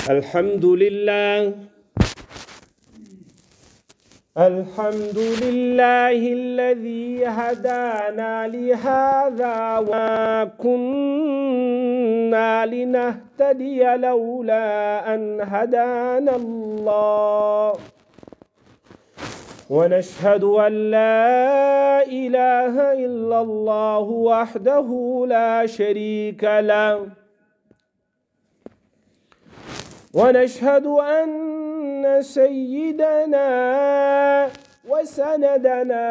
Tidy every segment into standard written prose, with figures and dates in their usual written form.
الحمد لله الذي هدانا لهذا وما كنا لنهتدي لولا أن هدانا الله ونشهد أن لا إله إلا الله وحده لا شريك له ونشهد أن سيدنا وسندنا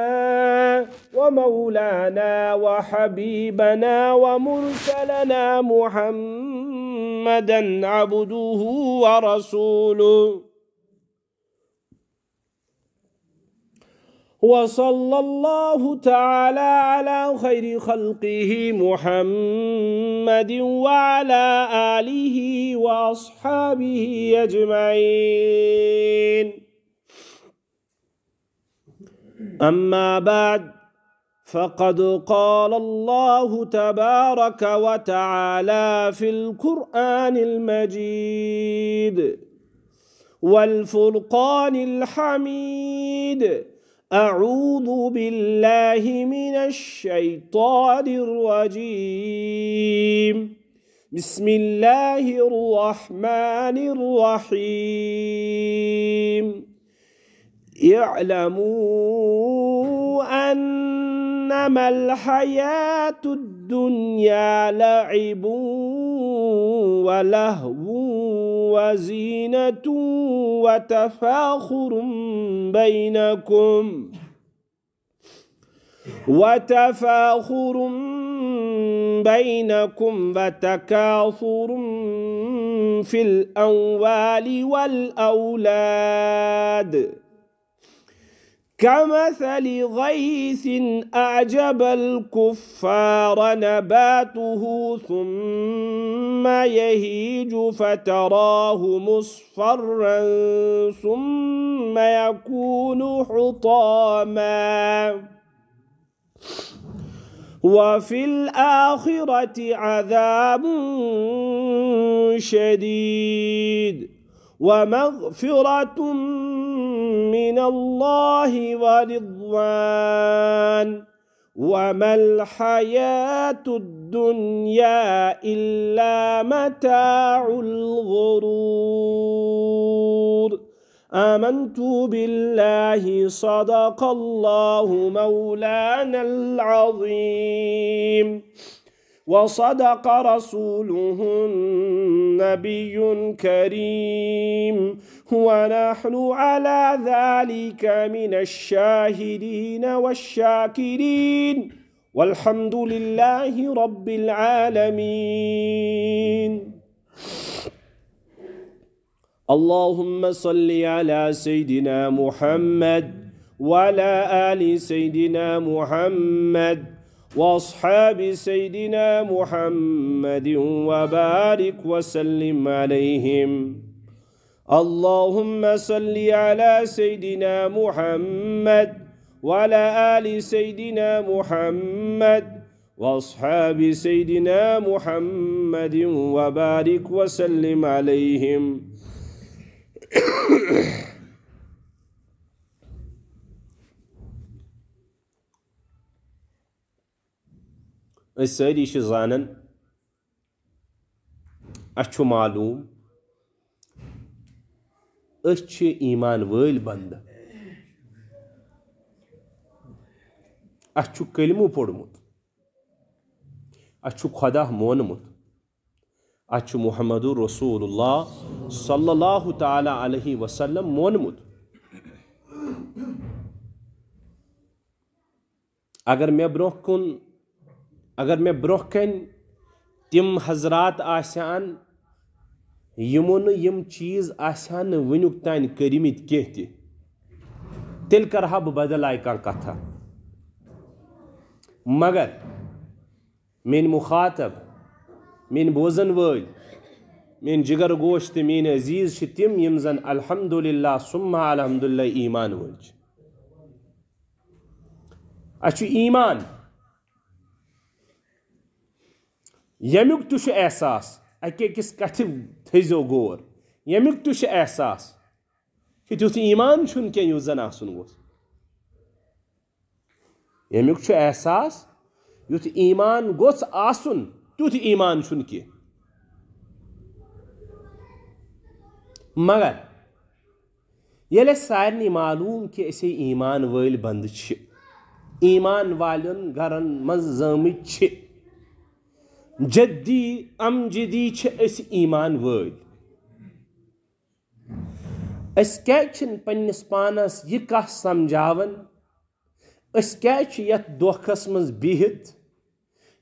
ومولانا وحبيبنا ومرسلنا محمدا عبده ورسوله وصلى الله تعالى على خير خلقه محمد وعلى آله وأصحابه أجمعين. أما بعد، فقد قال الله تبارك وتعالى في القرآن المجيد والفرقان الحميد: أعوذ بالله من الشيطان الرجيم. بسم الله الرحمن الرحيم. اعلموا أنما الحياة الدنيا لعب ولهو وزينة وتفاخر بينكم وتكاثر في الأموال والأولاد كمثل غيث أعجب الكفار نباته ثم يهيج فتراه مصفرا ثم يكون حطاما وفي الآخرة عذاب شديد ومغفرة من الله ورضوان وما الحياة الدنيا إلا متاع الغرور. آمنت بالله صدق الله مولانا العظيم وصدق رسوله النبي الكريم ونحن على ذلك من الشاهدين والشاكرين والحمد لله رب العالمين. اللهم صل على سيدنا محمد وعلى آل سيدنا محمد وأصحاب سيدنا محمد وبارك وسلم عليهم. اللهم صل على سيدنا محمد وعلى آل سيدنا محمد وأصحاب سيدنا محمد وبارك وسلم عليهم. سٲری چھِ زانان، اَسہِ چھُ معلوٗم أسۍ چھِ ایٖمان وٲلۍ بنٛدٕ، اَسہِ چھُ کلمہٕ پوٚرمُت، اَسہِ چھُ خۄدا مونمُت، اَسہِ چھُ محمد رسول اللہ صلی اللہ تعالیٰ علیہ وسلم مونمُت. اگر مےٚ برونٛہہ کَنۍ تِم حضرات آسہن یِمو نہٕ یِم چیٖز آسہن نہٕ وٕنیُک تانۍ کٔرمٕتۍ کینٛہہ تہِ، تیٚلہِ کَرٕ ہا بہٕ بدل آیہِ کانٛہہ کتھا. مگر میٛٲنۍ مُخاطب، میٛٲنۍ بوزن وٲلۍ، میٛٲنۍ جگر گوش تہٕ میٛٲنۍ عزیٖز چھِ تِم یِم زن الحمدللہ ثم الحمدللہ ایٖمان وٲلۍ چھِ. اَسہِ چھُ ایٖمان، ییٚمیُک تہِ چھُ احساس. اَکہِ أکِس کتھِ تھٲیزیو غور، یمیک تہ احساس کہ تیُتھ ایمان چھُنہٕ کینٛہہ یُس زن آسُن گوٚژھ یمیک چھُ احساس یُتھ ایمان گوٚژھ آسُن تیُتھ ایمان چھُنہٕ کینٛہہ مگر ییٚلہِ اَسہِ سارنٕے معلوٗم کہِ أسے ایمان وٲلۍ بنٛدٕ چھِ ایمان والٮ۪ن گرن منٛز زٲمٕتۍ چھِ جدی امجدی چھِ أسۍ ایمان وٲلۍ أسۍ کیٛازِ چھِنہٕ پننِس پانس یہِ کتھ سمجھاوان أسۍ کیٛازِ چھِ یتھ دھوکھس منٛز بِہِتھ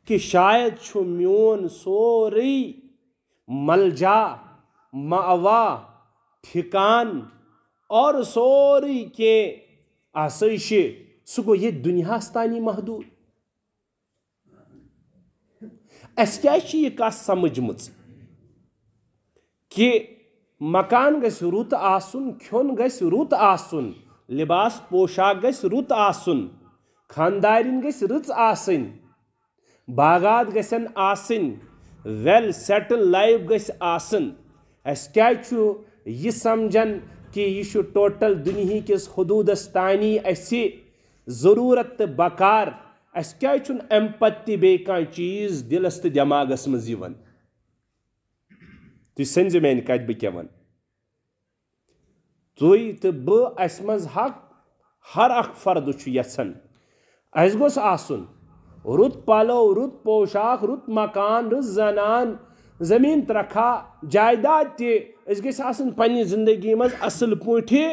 کہ شاید چھُ میون سورُے ملجا مأوا ٹھِکان اور سورُے کینٛہہ آسٲیشہِ سُہ گوٚو ییٚتہِ دُنیاہس تانی محدوٗد اَسہِ کیٛازِ چھِ یہِ کتھ سمجھمٕژ کہ مکان گژھِ رُت آسُن کھیوٚن گژھِ رُت آسُن لباس پوشاک گژھِ رُت آسُن خاندارِنۍ گژھِ رٕژ آسٕنۍ باغات گژھن آسٕنۍ ویل سیٹل لایف گژھِ آسٕنۍ اَسہِ کیٛازِ چھُ یہِ سمجھان کہ یہِ چھُ ٹوٹل دُنہِکِس حدوٗدس تانی اَسہِ ضروٗرت تہٕ بکار اَسہِ کیٛازِ چھُنہٕ اَمہِ پتہٕ تہِ بیٚیہِ کانٛہہ چیٖز دِلس تہٕ دٮ۪ماغس منٛز یِوان تُہۍ سٔنزِ میانہِ کتھِ بہٕ کیٛاہ وَنہٕ تُہۍ تہٕ بہٕ اَسہِ منٛز حق ہر اکھ فردٕ چھُ یژھان اَسہِ گوٚژھ آسُن رُت پلو رُت پوشاک رُت مکان رٕژ زنان زمیٖن ترکھا جایداد تہِ أسۍ گٔژھۍ آسٕنۍ پننہِ زندگی منٛز اصل پٲٹھۍ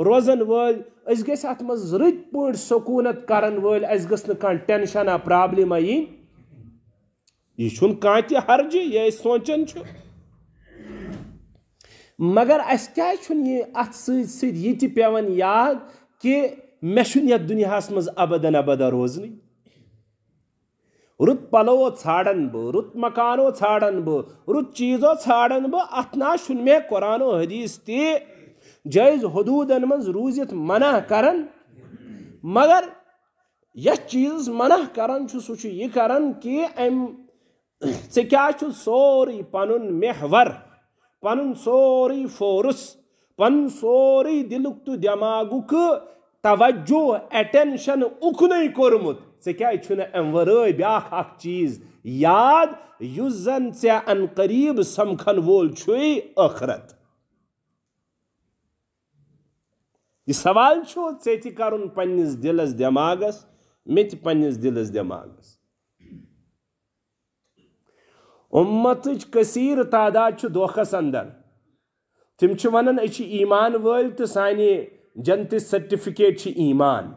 روزن وٲلۍ أسۍ گٔژھۍ اتھ منٛز رٕتۍ پٲٹھۍ سکوٗنت کرن وٲلۍ اَسہِ گٔژھ نہٕ کانٛہہ ٹینشنا پرابلِما یِنۍ یہِ چھُنہٕ کانٛہہ تہِ ہرجہِ یہِ أسۍ سونٛچان چھُ مگر اَسہِ کیٛازِ چھُنہٕ یہِ اتھ سۭتۍ سۭتۍ یہِ تہِ پیٚوان یاد کہ مےٚ چھُنہٕ یتھ دُنیاہس منٛز ابدن ابدا روزنٕے رُت پلو ژھانڈان بہٕ رُت مکانو ژھانڈان بہٕ رُت چیٖزو ژھانڈان بہٕ اتھ نہ چھُنہٕ مےٚ قرآن و حدیٖث تہِ جٲیز حدوٗدن منٛز روٗزِتھ منع کران مگر یتھ چیٖزس منع کران چھُ سُہ چھُ یہِ کران کہ ژےٚ کیٛاہ چھُ سورُے پنُن محور پنُن سورُے فورس پنُن سورُے دِلُک تہٕ دٮ۪ماغُک توجہ ایٹینشن اُکنُے کوٚرمُت ژےٚ کیٛازِ چھُنہٕ امہِ ورٲے بیٛاکھ اکھ چیٖز یاد یُس زن ژےٚ ان قریٖب سمکھن وول چھُے ٲخرت یہِ سوال چھُ ژےٚ تہِ کرُن پننِس دِلس دٮ۪ماغس مےٚ تہِ پننِس دِلس دٮ۪ماغس اُمتٕچ کثیٖر تعداد چھُ دھوکھس انٛدر تِم چھِ ونان أسۍ چھِ ایمان وٲلۍ تہٕ سانہِ جنتٕچ سرٹِفکیٹ چھِ ایمان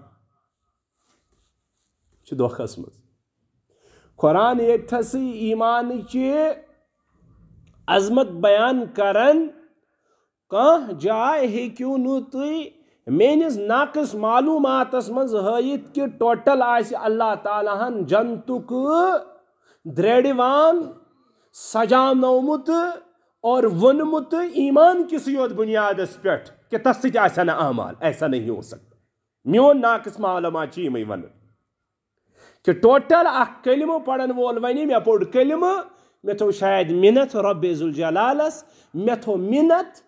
چھُ دھوکھس منٛز قرآن ییٚتھسٕے ایمانٕچہِ عظمت بیان کران کانٛہہ جاے ہیٚکِو نہٕ تُہۍ میٲنِس ناقص معلوٗماتس منٛز ہٲیِتھ کہ ٹوٹل آسہِ اللہ تعالیٰ ہن جنتُک درٛیڑِوان سجاونومُت اور ووٚنمُت ایمان کِسٕے یوت بُنیادس پٮ۪ٹھ کہ تس سۭتۍ آسن نہٕ اعمال ایسا نہیں ہو سکتا میون ناقص معلوٗمات چھِ یِمے ونان کہ ٹوٹل اکھ کلمہٕ پرن وول ونہِ مےٚ پوٚر کلمہٕ مےٚ تھوٚو شاید مِنت رۄبِ ذوالجلالس مےٚ تھوٚو مِنت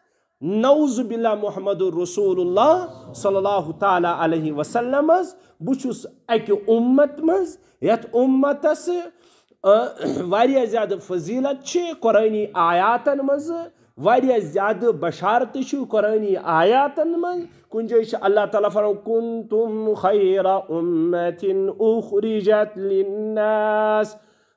نعوذ باللہ محمد رسول اللہ صلی اللہ تعالیٰ علیہ وسلم حظ بہٕ چھُس اکہِ اُمت منٛز یتھ اُمتس واریاہ زیادٕ فضیلت چھِ قرٲنی آیاتن منٛز واریاہ زیادٕ بشارتہٕ چھُ قرٲنی آیاتن منٛز کُنہِ جایہِ چھِ اللہ تعالیٰ فرماوان کُنتُم خیرا اُمتٍ اُخرجت للناس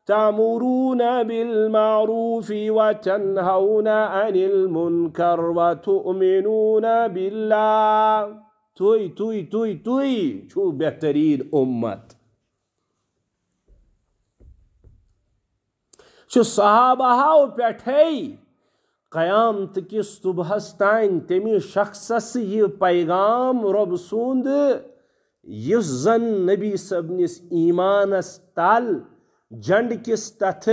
تأمرون بالمعروف وتنهون عن المنكر وتؤمنون بالله تُہۍ چھُو بہتریٖن اُمت چھُ صحابہو پٮ۪ٹھے قیامت کِس صبحس تام تٔمِس شخصس یہِ پیغام رۄب سُنٛد یُس زن نبی صٲبنِس ایمانس تل جنڈٕ کِس تتھ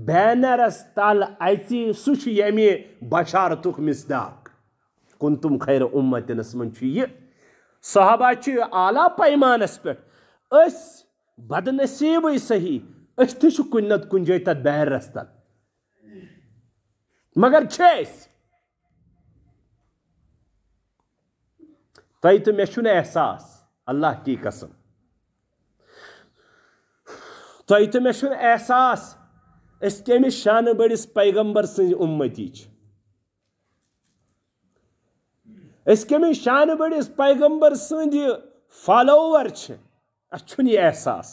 بینرس تل اژِ سُہ چھُ ییٚمہِ بشارتُک مصداق کُنتُم خیر اُمتِنس منٛز چھُ یہِ صحابہ چھِ اعلیٰ پیمانس پٮ۪ٹھ أسۍ بدنصیٖبٕے صحیح أسۍ تہِ چھِ کُنہِ نتہٕ کُنہِ جایہِ تتھ بیرس تل مگر چھِ أسۍ تۄہہِ تہٕ مےٚ چھُنہٕ احساس اللہ کی قسم تۄہہِ تہٕ مےٚ چھُنہٕ احساس أسۍ کٔمِس شانہٕ بٔڑِس پیغمبر سٕنٛدۍ اُمتی چھِ أسۍ کٔمِس شانہٕ بٔڑِس پیغمبر سٕنٛدۍ فالوور چھِ اَسہِ چھُنہٕ یہِ احساس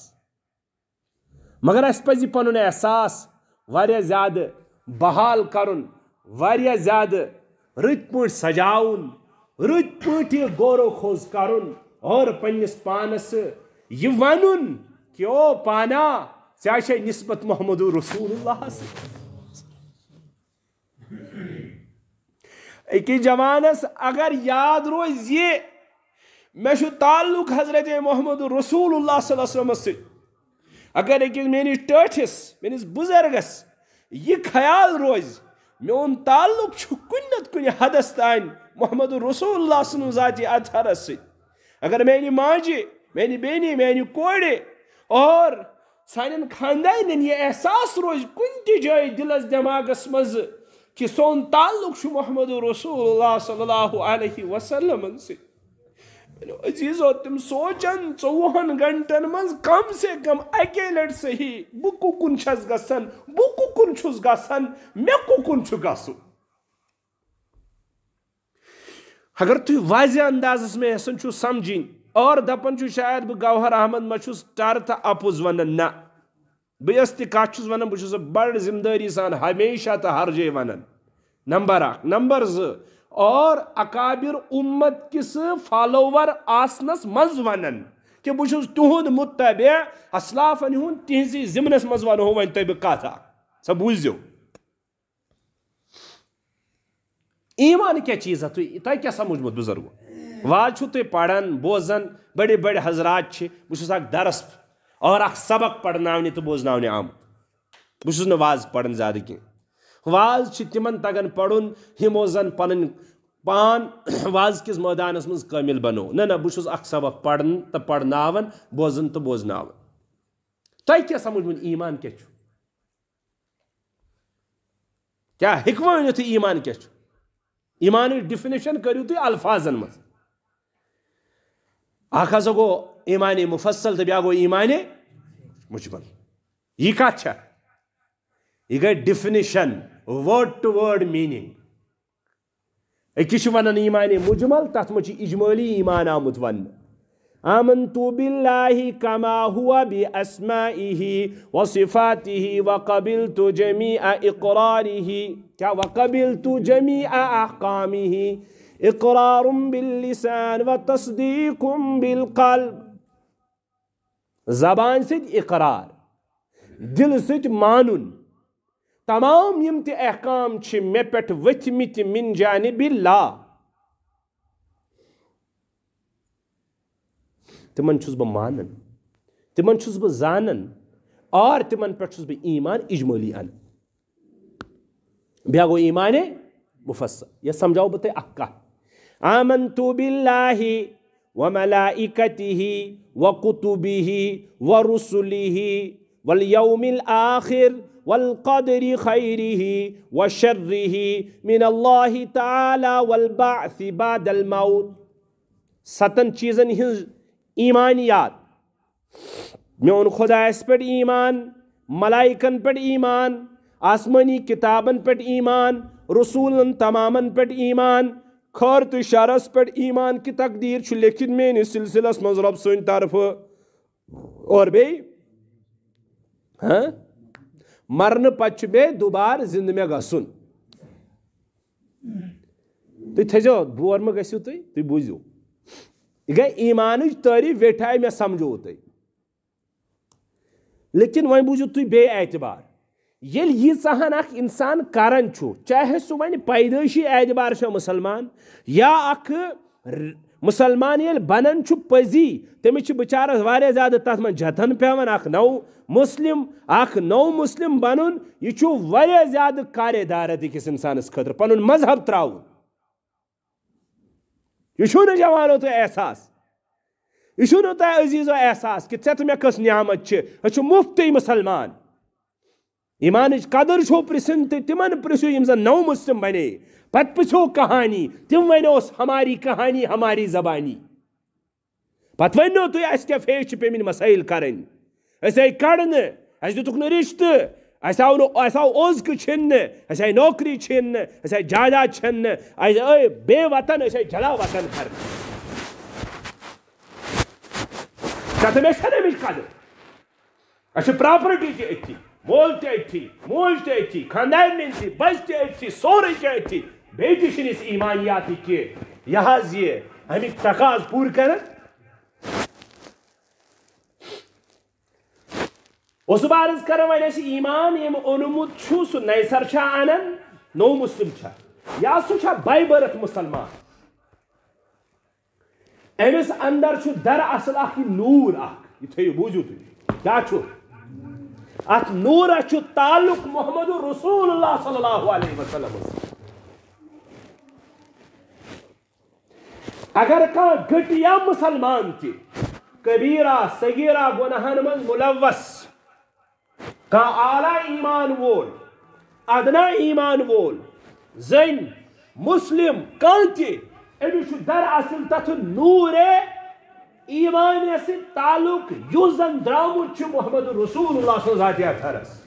مگر اَسہِ پَزِ پَنُن احساس واریاہ زیادٕ بحال کَرُن واریاہ زیادٕ رٕتۍ پٲٹھۍ سجاوُن رٕتۍ پٲٹھۍ یہِ غورو خوض کَرُن اور پنٛنِس پانَس یہِ وَنُن کہ او پانا ژےٚ چھے نسبت محمد رسول اللہ سۭتۍ أکِس جوانَس اگر یاد روزِ یہِ مےٚ چھُ تعلق حضرت محمد رسول اللہ صلی اللہ علیہ وسلمَس سۭتۍ اگر أکِس میٲنِس ٹٲٹھِس میٲنِس بُزرگَس یہِ خیال روزِ میون تعلق چھُ کُنہِ نتہٕ کُنہِ حدس تانۍ محمد رسول اللہ سٕنٛدِ ذاتِ اطہرس سۭتۍ اگر میانہِ ماجہِ میانہِ بیٚنہِ میانہِ کورِ اور سانٮ۪ن خاندانٮ۪ن یہِ احساس روزِ کُنہِ تہِ جایہِ دِلس دٮ۪ماغس منٛز کہ سون تعلق چھُ محمد رسول اللہ صلی اللہ علیہ وسلمن سۭتۍ عزیزو تِم سونچن 24 گنٹن منٛز کم سے کم اکے لٹہِ صحیح بہٕ کُکُن چھس گژھان بہٕ کُکُن چھُس گژھان مےٚ کُکُن چھُ گژھُن اگر تُہۍ واضح اندازس منٛز یژھان چھُو سمجھِنۍ اور دپان چھُ شاید بہٕ گوہر احمد ما چھُس ٹر تہٕ اپُز ونان نہ بہٕ یۄس تہِ کتھ چھُس ونان بہٕ چھُس بڑٕ ذمہٕ دٲری سان ہمیشہ تہٕ ہر جایہِ ونان نمبر 1 نمبر 2 اور اکابر امت کس فالوور آسنس منٛز ونان کہ بہٕ چھُس تُہُنٛد متبع اسلافن ہُنٛد تِہنٛزِ ضمنس منٛز ونہو وۄنۍ تۄہہِ بہٕ کتھ اکھ سۄ بوٗزِو ایمان کیٛاہ چیٖزا تۄہہِ کیٛاہ سمجھمُت بُزرگو واز چھُو تُہۍ پران بوزان بڑِ بڑِ حضرات چھِ بہٕ چھُس اکھ درس اور اکھ سبق پرناونہِ تہٕ بوزناونہِ آمُت بہٕ چھُس نہٕ واز پران زیادٕ کینٛہہ واز چھِ تِمن تگان پرُن یِمو زن پنٕنۍ پان واز کِس مٲدانس منٛز کٲمِل بنو نہ بہٕ چھُس اکھ سبق پران تہٕ پرناوان بوزان تہٕ بوزناوان تۄہہِ کیٛاہ سمجھمُت ایمان کیٛاہ چھُ کیٛاہ ہیٚکوٕ ؤنِتھ ایمان کیٛاہ چھُ ایمانٕچ ڈِفِنِشن کٔرِو تُہۍ الفاظن منٛز اکھ ہسا گوٚو ایمانِ مُفصل تہٕ بیٛاکھ گوٚو ایمانِ مُجمل یہِ کتھ چھےٚ یہِ گٔے ڈِفِنِشن وٲڈ ٹُو وٲڈ میٖنِنٛگ أکِس چھِ ونان ایمانِ مُجمل تتھ منٛز چھُ اجمٲلی ایمان آمُت وننہٕ آمنتُ باللہ کما ہوا باسمائہ وصفاتہ وقبلت جمیع اقرارہ کیا وقبلت جمیع احکامہ اقرار باللسان وتصدیق بالقلب زبان سۭتۍ اقرار دل سۭتۍ مانُن تمام یِم تہِ احکام چھِ مےٚ پٮ۪ٹھ ؤتھمٕتۍ من جانب اللہ تِمن چھُس بہٕ مانان تِمن چھُس بہٕ زانان اور تِمن پٮ۪ٹھ چھُس بہٕ ایمان اجمٲلی انان بیٛاکھ گوٚو ایمانِ مُفصل یہِ سمجھاو بہٕ تۄہہِ اکھ کتھ آمنتُ باللہ وملائکتہ وکتبہ ورسلہ والیوم الآخر والقدر خیرہ وشرہ من اللہ تعالی والبعث بعد الموت 7 چیزن ہنٛز ایمانیات میون خۄدایس پٮ۪ٹھ ایمان ملائکن پٮ۪ٹھ ایمان آسمٲنی کتابن پٮ۪ٹھ ایمان رسوٗلن تمامن پٮ۪ٹھ ایمان خٲر تہٕ شرس پٮ۪ٹھ ایمان کہِ تقدیٖر چھُ لیکھِتھ میٲنِس سلسلس منٛز رۄب سٕنٛدِ طرفہٕ اور بیٚیہِ مرنہٕ پتہٕ چھُ بیٚیہِ دُبارٕ زِنٛدٕ مےٚ گژھُن تُہۍ تھٲیزیو بور مہ گٔژھِو تُہۍ بوٗزِو یہِ گٔے ایمانٕچ تعریٖف ویٹھایہِ مےٚ سمجھووٕ تۄہہِ لیکن وۄنۍ بوٗزِو تُہۍ بیٚیہِ اعتبار ییٚلہِ ییٖژاہن اکھ انسان کران چھُ چاہے سُہ وۄنۍ پیدٲشی اعتبار چھُ مُسلمان یا اکھ مُسلمان ییٚلہِ بنان چھُ پٔزی تٔمِس چھِ بِچارس واریاہ زیادٕ تتھ منٛز جتن پیٚوان اکھ نوٚو مسلم بنُن یہِ چھُ واریاہ زیادٕ کارے دارت أکِس انسانس خٲطرٕ پنُن مذہب تراوُن یہِ چھُو نہٕ جوانو تۄہہِ احساس یہِ چھُو نہٕ تۄہہِ عزیٖزو احساس کہِ ژےٚ تہٕ مےٚ کۄس نعمت چھِ أسۍ چھِ مُفتٕے مُسلمان ایمان قدر چھو پرسن تو تمن پرسو یم زن نو مسلم بنے پت پچھو کہانی تم ونوس ہماری کہانی ہماری زبانی پت ونو تھی اس کیا فیس پیمن مسائل کرن اس آئی کڑن اس دتک نا رشتہ اس آو عزق چھن اس آئی نوکری چھن اس آئی جائیداد چھن اس آئی بے وطن اس آئی جلا وطن کر چاہتے میں چھنے مجھ قدر اس پراپرٹی چی اچھی مول تے اچھی موج تے اچھی خاندان ننسی بچ تے اچھی سوری تے اچھی بیٹی شنیس ایمانیاتی کے یہاں یہ ہمیں تقاض پور کرن اس بارز کرن وائن ایسی ایمان یم اونمت چھو سو نیسر چھا آنن نو مسلم چھا یا سو چھا بائی برت مسلمان ایمس اندر چھو در اصل آخی نور آخ یہ تھے بوجھو تھی کیا چھو ات نور چھو تعلق محمد رسول اللہ صلی اللہ علیہ وسلم اگر کا گھٹیا مسلمان تھی کبیرہ صغیرہ گناہن من ملوث کا اعلی ایمان وول ادنا ایمان وول زین مسلم کانتی امس در اصل تت نور ایمان سے تعلق یوزن درامت محمد رسول اللہ صلی اللہ علیہ وسلم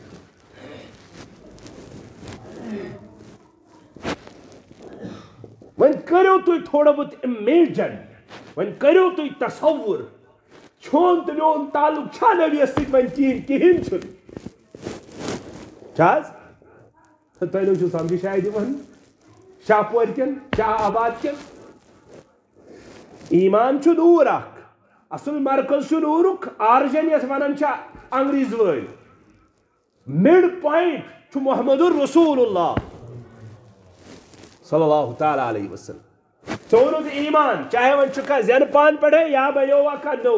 ون کرو تھی تھوڑا بہت امیجن ون کرو تھی تصور چھون تو میون تعلق چھا نبی ست ون تین کہین چھ چھاز تھی لوگ سمجھ شاید ون شاہ پور کن شاہ آباد کن ایمان چھ نور اخ اصل مرکز چھ نورک آرجن یس ونان چھ انگریز ول مڈ پوائنٹ چھ محمد رسول اللہ صلی اللہ تعالی علیہ وسلم چونو ایمان چاہے ون چکا زین پان پڑھے یا بنو کا نو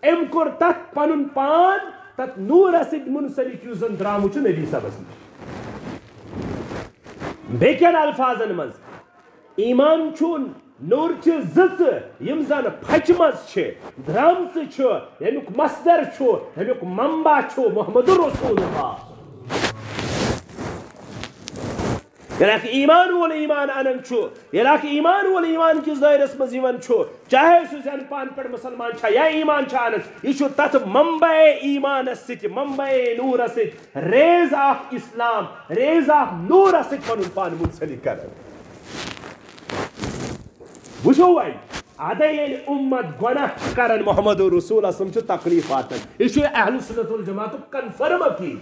ام کور تت پنن پان تت نور اسد منسلک یوزن درامو چھ نبی صاحب بیکن الفاظن مز ایمان چون نور چھ زت یم زن پھچمز چھ درامز چھ یمیک مصدر چھ یمیک منبع چھ محمد رسول اللہ یلاک ایمان وول ایمان انن چھو یلاک ایمان وول ایمان کس دائرس مز یوان چھو چاہے سو زن پان پر مسلمان چھا یا ایمان چھا انن یہ چھو تت منبع ایمان ست منبع نور ست rays of Islam rays of نور ست پنن پان منسلک کرن وچھو وائی آدھے یہ امت گناہ کرن محمد رسول اللہ سمجھو تکلیفات یہ چھو اہل سنت والجماعت کنفرم کی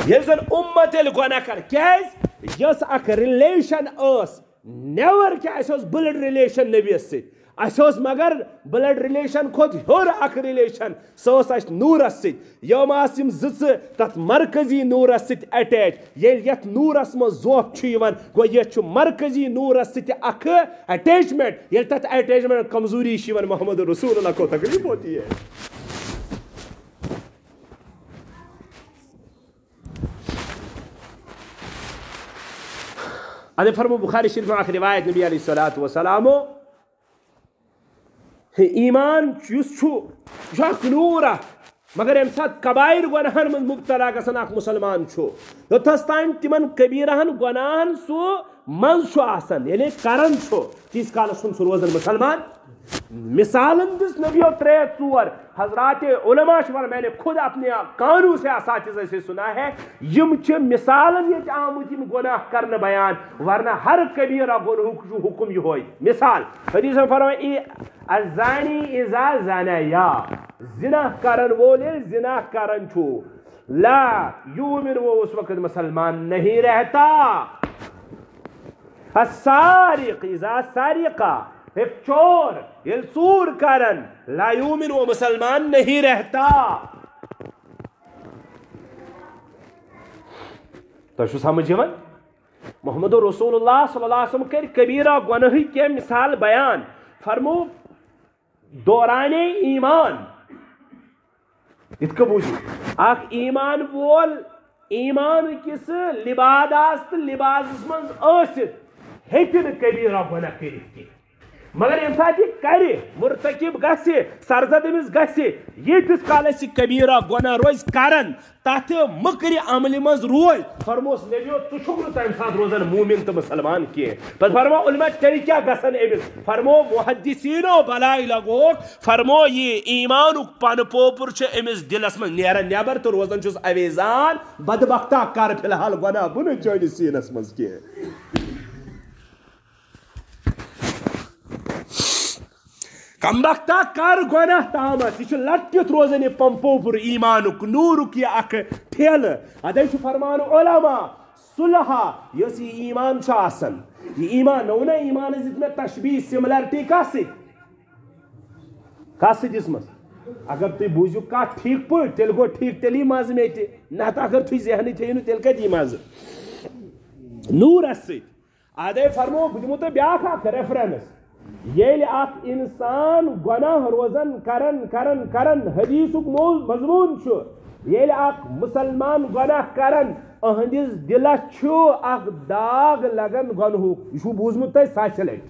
یہ زن امت گناہ کر کیاز یس اک ریلیشن اس نیور کیا اس بلڈ ریلیشن نبی ست اس مگر بلڈ ریلیشن کھوت ہور اک ریلیشن سوس اس نور ست یوم اسم زچ تت مرکزی نور ست اٹیچ یل یت نور اسم زوف چھ یوان گو یہ چھ مرکزی نور ست اک اٹیچمنٹ یل تت اٹیچمنٹ کمزوری چھ یوان محمد رسول اللہ کو تکلیف ہوتی ہے ادھے فرمو بخاری شریف میں روایت نبی علیہ الصلوۃ والسلام ایمان یس چھو نور مگر ام سات کبائر گناہن من مبتلا گژھان اخ مسلمان چھو یوتھس تام تمن کبیرہن گناہن سو من چھو آسان یعنی کرن چھو تیس کالس سن سو روزن مسلمان مثالن دس نبیو ترے ژور حضرات علماء شمار میں نے خود اپنے کانوں سے اساتذہ سے سنا ہے یم چھ مثالن یہ آمد یم گناہ کرن بیان ورنہ ہر کبیرہ گناہ حکم یہ ہوئی مثال حدیث میں فرمایا الزانی اذا زنیا زنا کرن وول زنا کرن چھو لا یومن وہ اس وقت مسلمان نہیں رہتا السارق اذا سارقا ایک چور یہ چور کرن لا یومن وہ مسلمان نہیں رہتا تو شو سمجھ یوان محمد رسول اللہ صلی اللہ علیہ وسلم کر کبیرہ گناہ کے مثال بیان فرمو دوران ایمان اتکا بوجھو اخ ایمان وول ایمان کس لباداست لباس منز آست ہیکن کبیرہ گناہ کرت مگر یم سات یہ کرِ مرتکب گژھِ سرزد أمِس گژھِ ییٖتِس کالس یہِ کبیرہ گۄناہ روزِ کران تتھ مکرِ عملہِ منٛز روزِ فرموس نبیو ژٕ چھُکھ نہٕ تمہِ ساتہٕ روزان مومن تہٕ مُسلمان کینٛہہ پتہٕ فرمو علما تیٚلہِ کیٛاہ گژھان أمِس فرمو محدثیٖنو بلاے لگووُکھ فرمو یہِ ایٖمانُک پن پوپُر چھُ أمِس دِلس منٛز نیران نٮ۪بر تہٕ روزان چھُس اویزان بدبختہ کر فی الحال گۄناہ بہٕ نہٕ چٲنِس سیٖنس منٛز کینٛہہ کمبختہ کر گۄناہ تامتھ یہ لٹکِتھ روزان یہ پمپوپر ایمانُک نوٗرُک یہ اکھ ٹھیلہٕ ادے چھُ فرمان علما صلحہ یۄس یہ ایمان چھُ آسان یہ ایمان مےٚ ووٚنا ایمانس دِژ مےٚ تشبیہ سملیرٹی کتھ سۭتۍ دِژمٕژ اگر تُہۍ بوٗزِو کتھ ٹھیٖک پٲٹھۍ تیٚلہِ گوٚو ٹھیٖک تیٚلی مزٕ مےٚ تہِ نتہٕ اگر تُہۍ ذہنٕے تھٲیِو نہٕ تیٚلہِ کتہِ یی مزٕ نوٗرس سۭتۍ ادے فرمو بہٕ دِمو تۄہہِ بیٛاکھ اکھ ریفرنس ییٚلہِ اکھ انسان گۄناہ روزان کران حدیثُک مضموٗن چھُ ییٚلہِ اکھ مُسلمان گۄناہ کران أہنٛدِس دِلس چھُ اکھ داغ لگان گۄنہُک یہِ چھُو بوٗزمُت تۄہہِ ساسہِ لٹہِ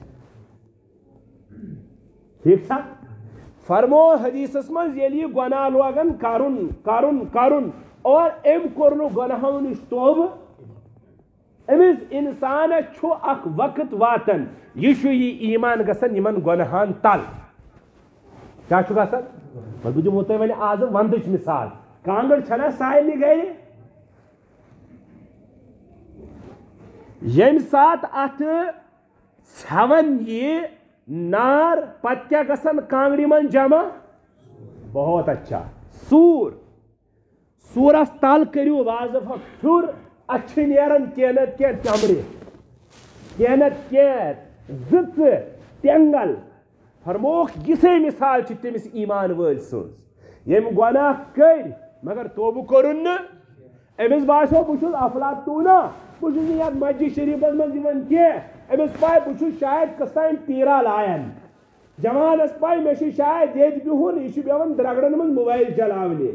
ٹھیٖک چھا فرمو حدیثس منٛز ییٚلہِ یہِ گۄناہ لوگان کرُن اور أمۍ کوٚر نہٕ گۄناہو نِش توبہٕ أمِس اِنسانس چھُ اکھ وقت واتان یہ چھُ یہِ ایمان گژھان یِمن گۄنہان تل کیٛاہ چھُ گژھان بہٕ دِمو تۄہہِ وۄنۍ آز ونٛدٕچ مثال کانٛگٕر چھنا سارنٕے گرِ ییٚمہِ ساتہٕ اتھ ژھٮ۪وان یی نار پتہٕ کیٛاہ گژھان کانٛگرِ منٛز جمع بہت اچھا سوٗرس تل کٔرِو واضح پھیُر اتھ چھِ نیران کینٛہہ نتہٕ کینٛہہ چمرِ کینٛہہ نتہٕ کینٛہہ زٕژٕ تینٛگل فرموکھ یِژھے مثال چھِ تٔمِس ایمان وٲلۍ سٕنٛز ییٚمۍ گۄناہ کٔرۍ مگر توبہٕ کوٚرُن نہٕ أمِس باسیو بہٕ چھُس افلاطوٗنا بہٕ چھُس نہٕ یتھ مسجد شریٖفس منٛز یِوان کینٛہہ أمِس پاے بہٕ چھُس شاید قٕسطن تیٖرا لایان جوانس پاے مےٚ چھُ شاید ییٚتہِ بِہُن یہِ چھُ بیٚہوان درگڑن منٛز موبایل چلاونہِ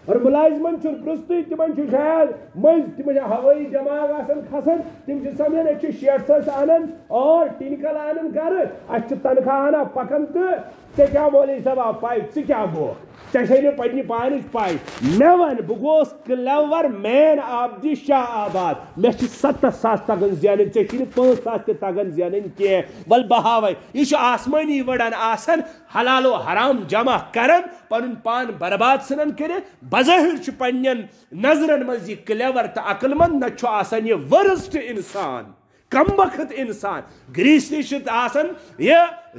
اور مُلازمن چھُنہٕ پرٛژھتٕے تِمن چھُ شاید مٔنٛزۍ تِمن چھِ ہوٲیی دٮ۪ماغ آسان کھسان تِم چھِ سمجھان أسۍ چھِ شیٹھ ساس انان اور ٹِنکل انان گرٕ اَسہِ چھِ تنخواہ ہنا پکان تہٕ ژےٚ کیٛاہ مولوی صٲبا پاے ژٕ کیٛاہ گوٚو ژےٚ چھے نہٕ پننہِ پانٕچ پاے مےٚ ون بہٕ گوس کٕلور مین آف دی شاہ آباد مےٚ چھِ 70,000 تگان زینٕنۍ ژےٚ چھِ نہٕ 5,000 تہِ تگان زینٕنۍ کینٛہہ وَلہٕ بہٕ ہاوے یہِ چھُ آسمٲنی وٕڑان آسان حلال و حرام جمع کران پنُن پان برباد ژھٕنان کٔرِتھ بظٲہر چھُ پننٮ۪ن نظرن منٛز یہِ کٕلیور تہٕ عقل منٛد نتہٕ چھُ آسان یہِ ؤرسٹ انسان کم وقت انسان گریٖسنی چھُ آسان یہِ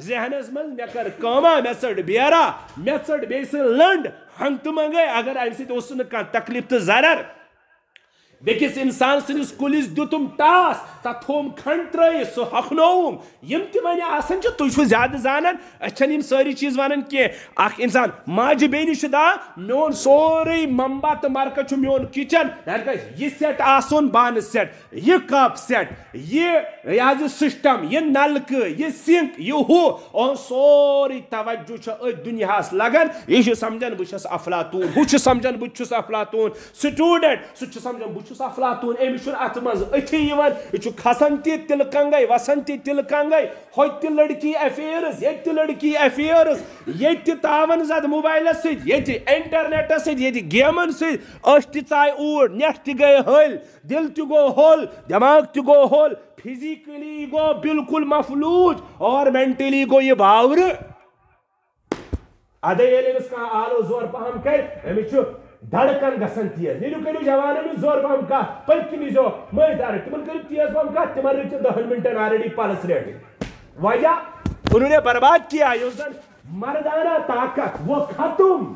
ذہنس منٛز مےٚ کٔر کٲما مےٚ ژٔٹ بیرا مےٚ ژٔٹ بیٚیہِ سٕنٛز لٔنٛڈ ہنٛگتہٕ منٛگے اگر امہِ سۭتۍ اوس نہٕ کانٛہہ تکلیٖف تہٕ ضرر بیٚکِس انسان سٕنٛدِس کُلِس دِتُم ٹاس تتھ تھوٚوُم کھنٛڈ ترٲیِتھ سُہ ہۄکھنووُم یِم تہِ وۄنۍ آسان چھِ تُہۍ چھِو زیادٕ زانان أسۍ چھِنہٕ یِم سٲری چیٖز ونان کینٛہہ اکھ انسان ماجہِ بیٚنہِ چھُ دپان میون سورُے ممبا تہٕ مرکز چھُ میون کچن یہِ سیٹ آسُن بانہٕ سیٹ یہِ کپ سیٹ یہِ حظ یہِ سسٹم یہِ نلکہٕ یہِ سِنک یہِ ہُہ اور سورُے توجہ چھُ أتھۍ دُنیاہس لگان یہِ چھُ سمجھان بہٕ چھس افلاطوٗن ہُہ چھُ سمجھان بہٕ چھُس افلاطوٗن سٹوٗڈنٹ سُہ چھُ سمجھان بہٕ چھُس افلاطوٗن أمِس چھُنہٕ اتھ منٛز أتھی یِوان یہِ چھُ کھسان تہِ تِلہٕ کنگے وسان تہِ تِلہٕ کنگے ہوٚتہِ تہِ لڑکی ایفیئرز ییٚتہِ تہِ لڑکی ایفیئرز ییٚتہِ تہِ تاون زد موبایلس سۭتۍ ییٚتہِ انٹرنیٹس سۭتۍ ییٚتہِ گیمن سۭتۍ أچھ تہِ ژاے اوٗرۍ نٮ۪ٹ تہِ گٔے ہلۍ دل تہِ گوٚو ہوٚل دٮ۪ماغ تہِ گوٚو ہوٚل فزیکلی گوٚو بالکل مفلوٗج اور مینٹلی گوٚو یہِ باورٕ ادے ییٚلہِ أمِس کانٛہہ آلو زور پہم کرِ أمِس چھُ دھڑکن گژھان تیز نیٖرِو کٔرِو جوانن ہٕنٛز زور پہم کتھ پٔتۍ ییٖزیو مٔنٛزۍ دار تِمن کٔرِو تیز پہم کتھ تِمن رٔٹِو 10 منٹن آلریڈی پلس ریٹ وجہ انہوں نے برباد کیا یُس زن مردانہ طاقت وہ ختم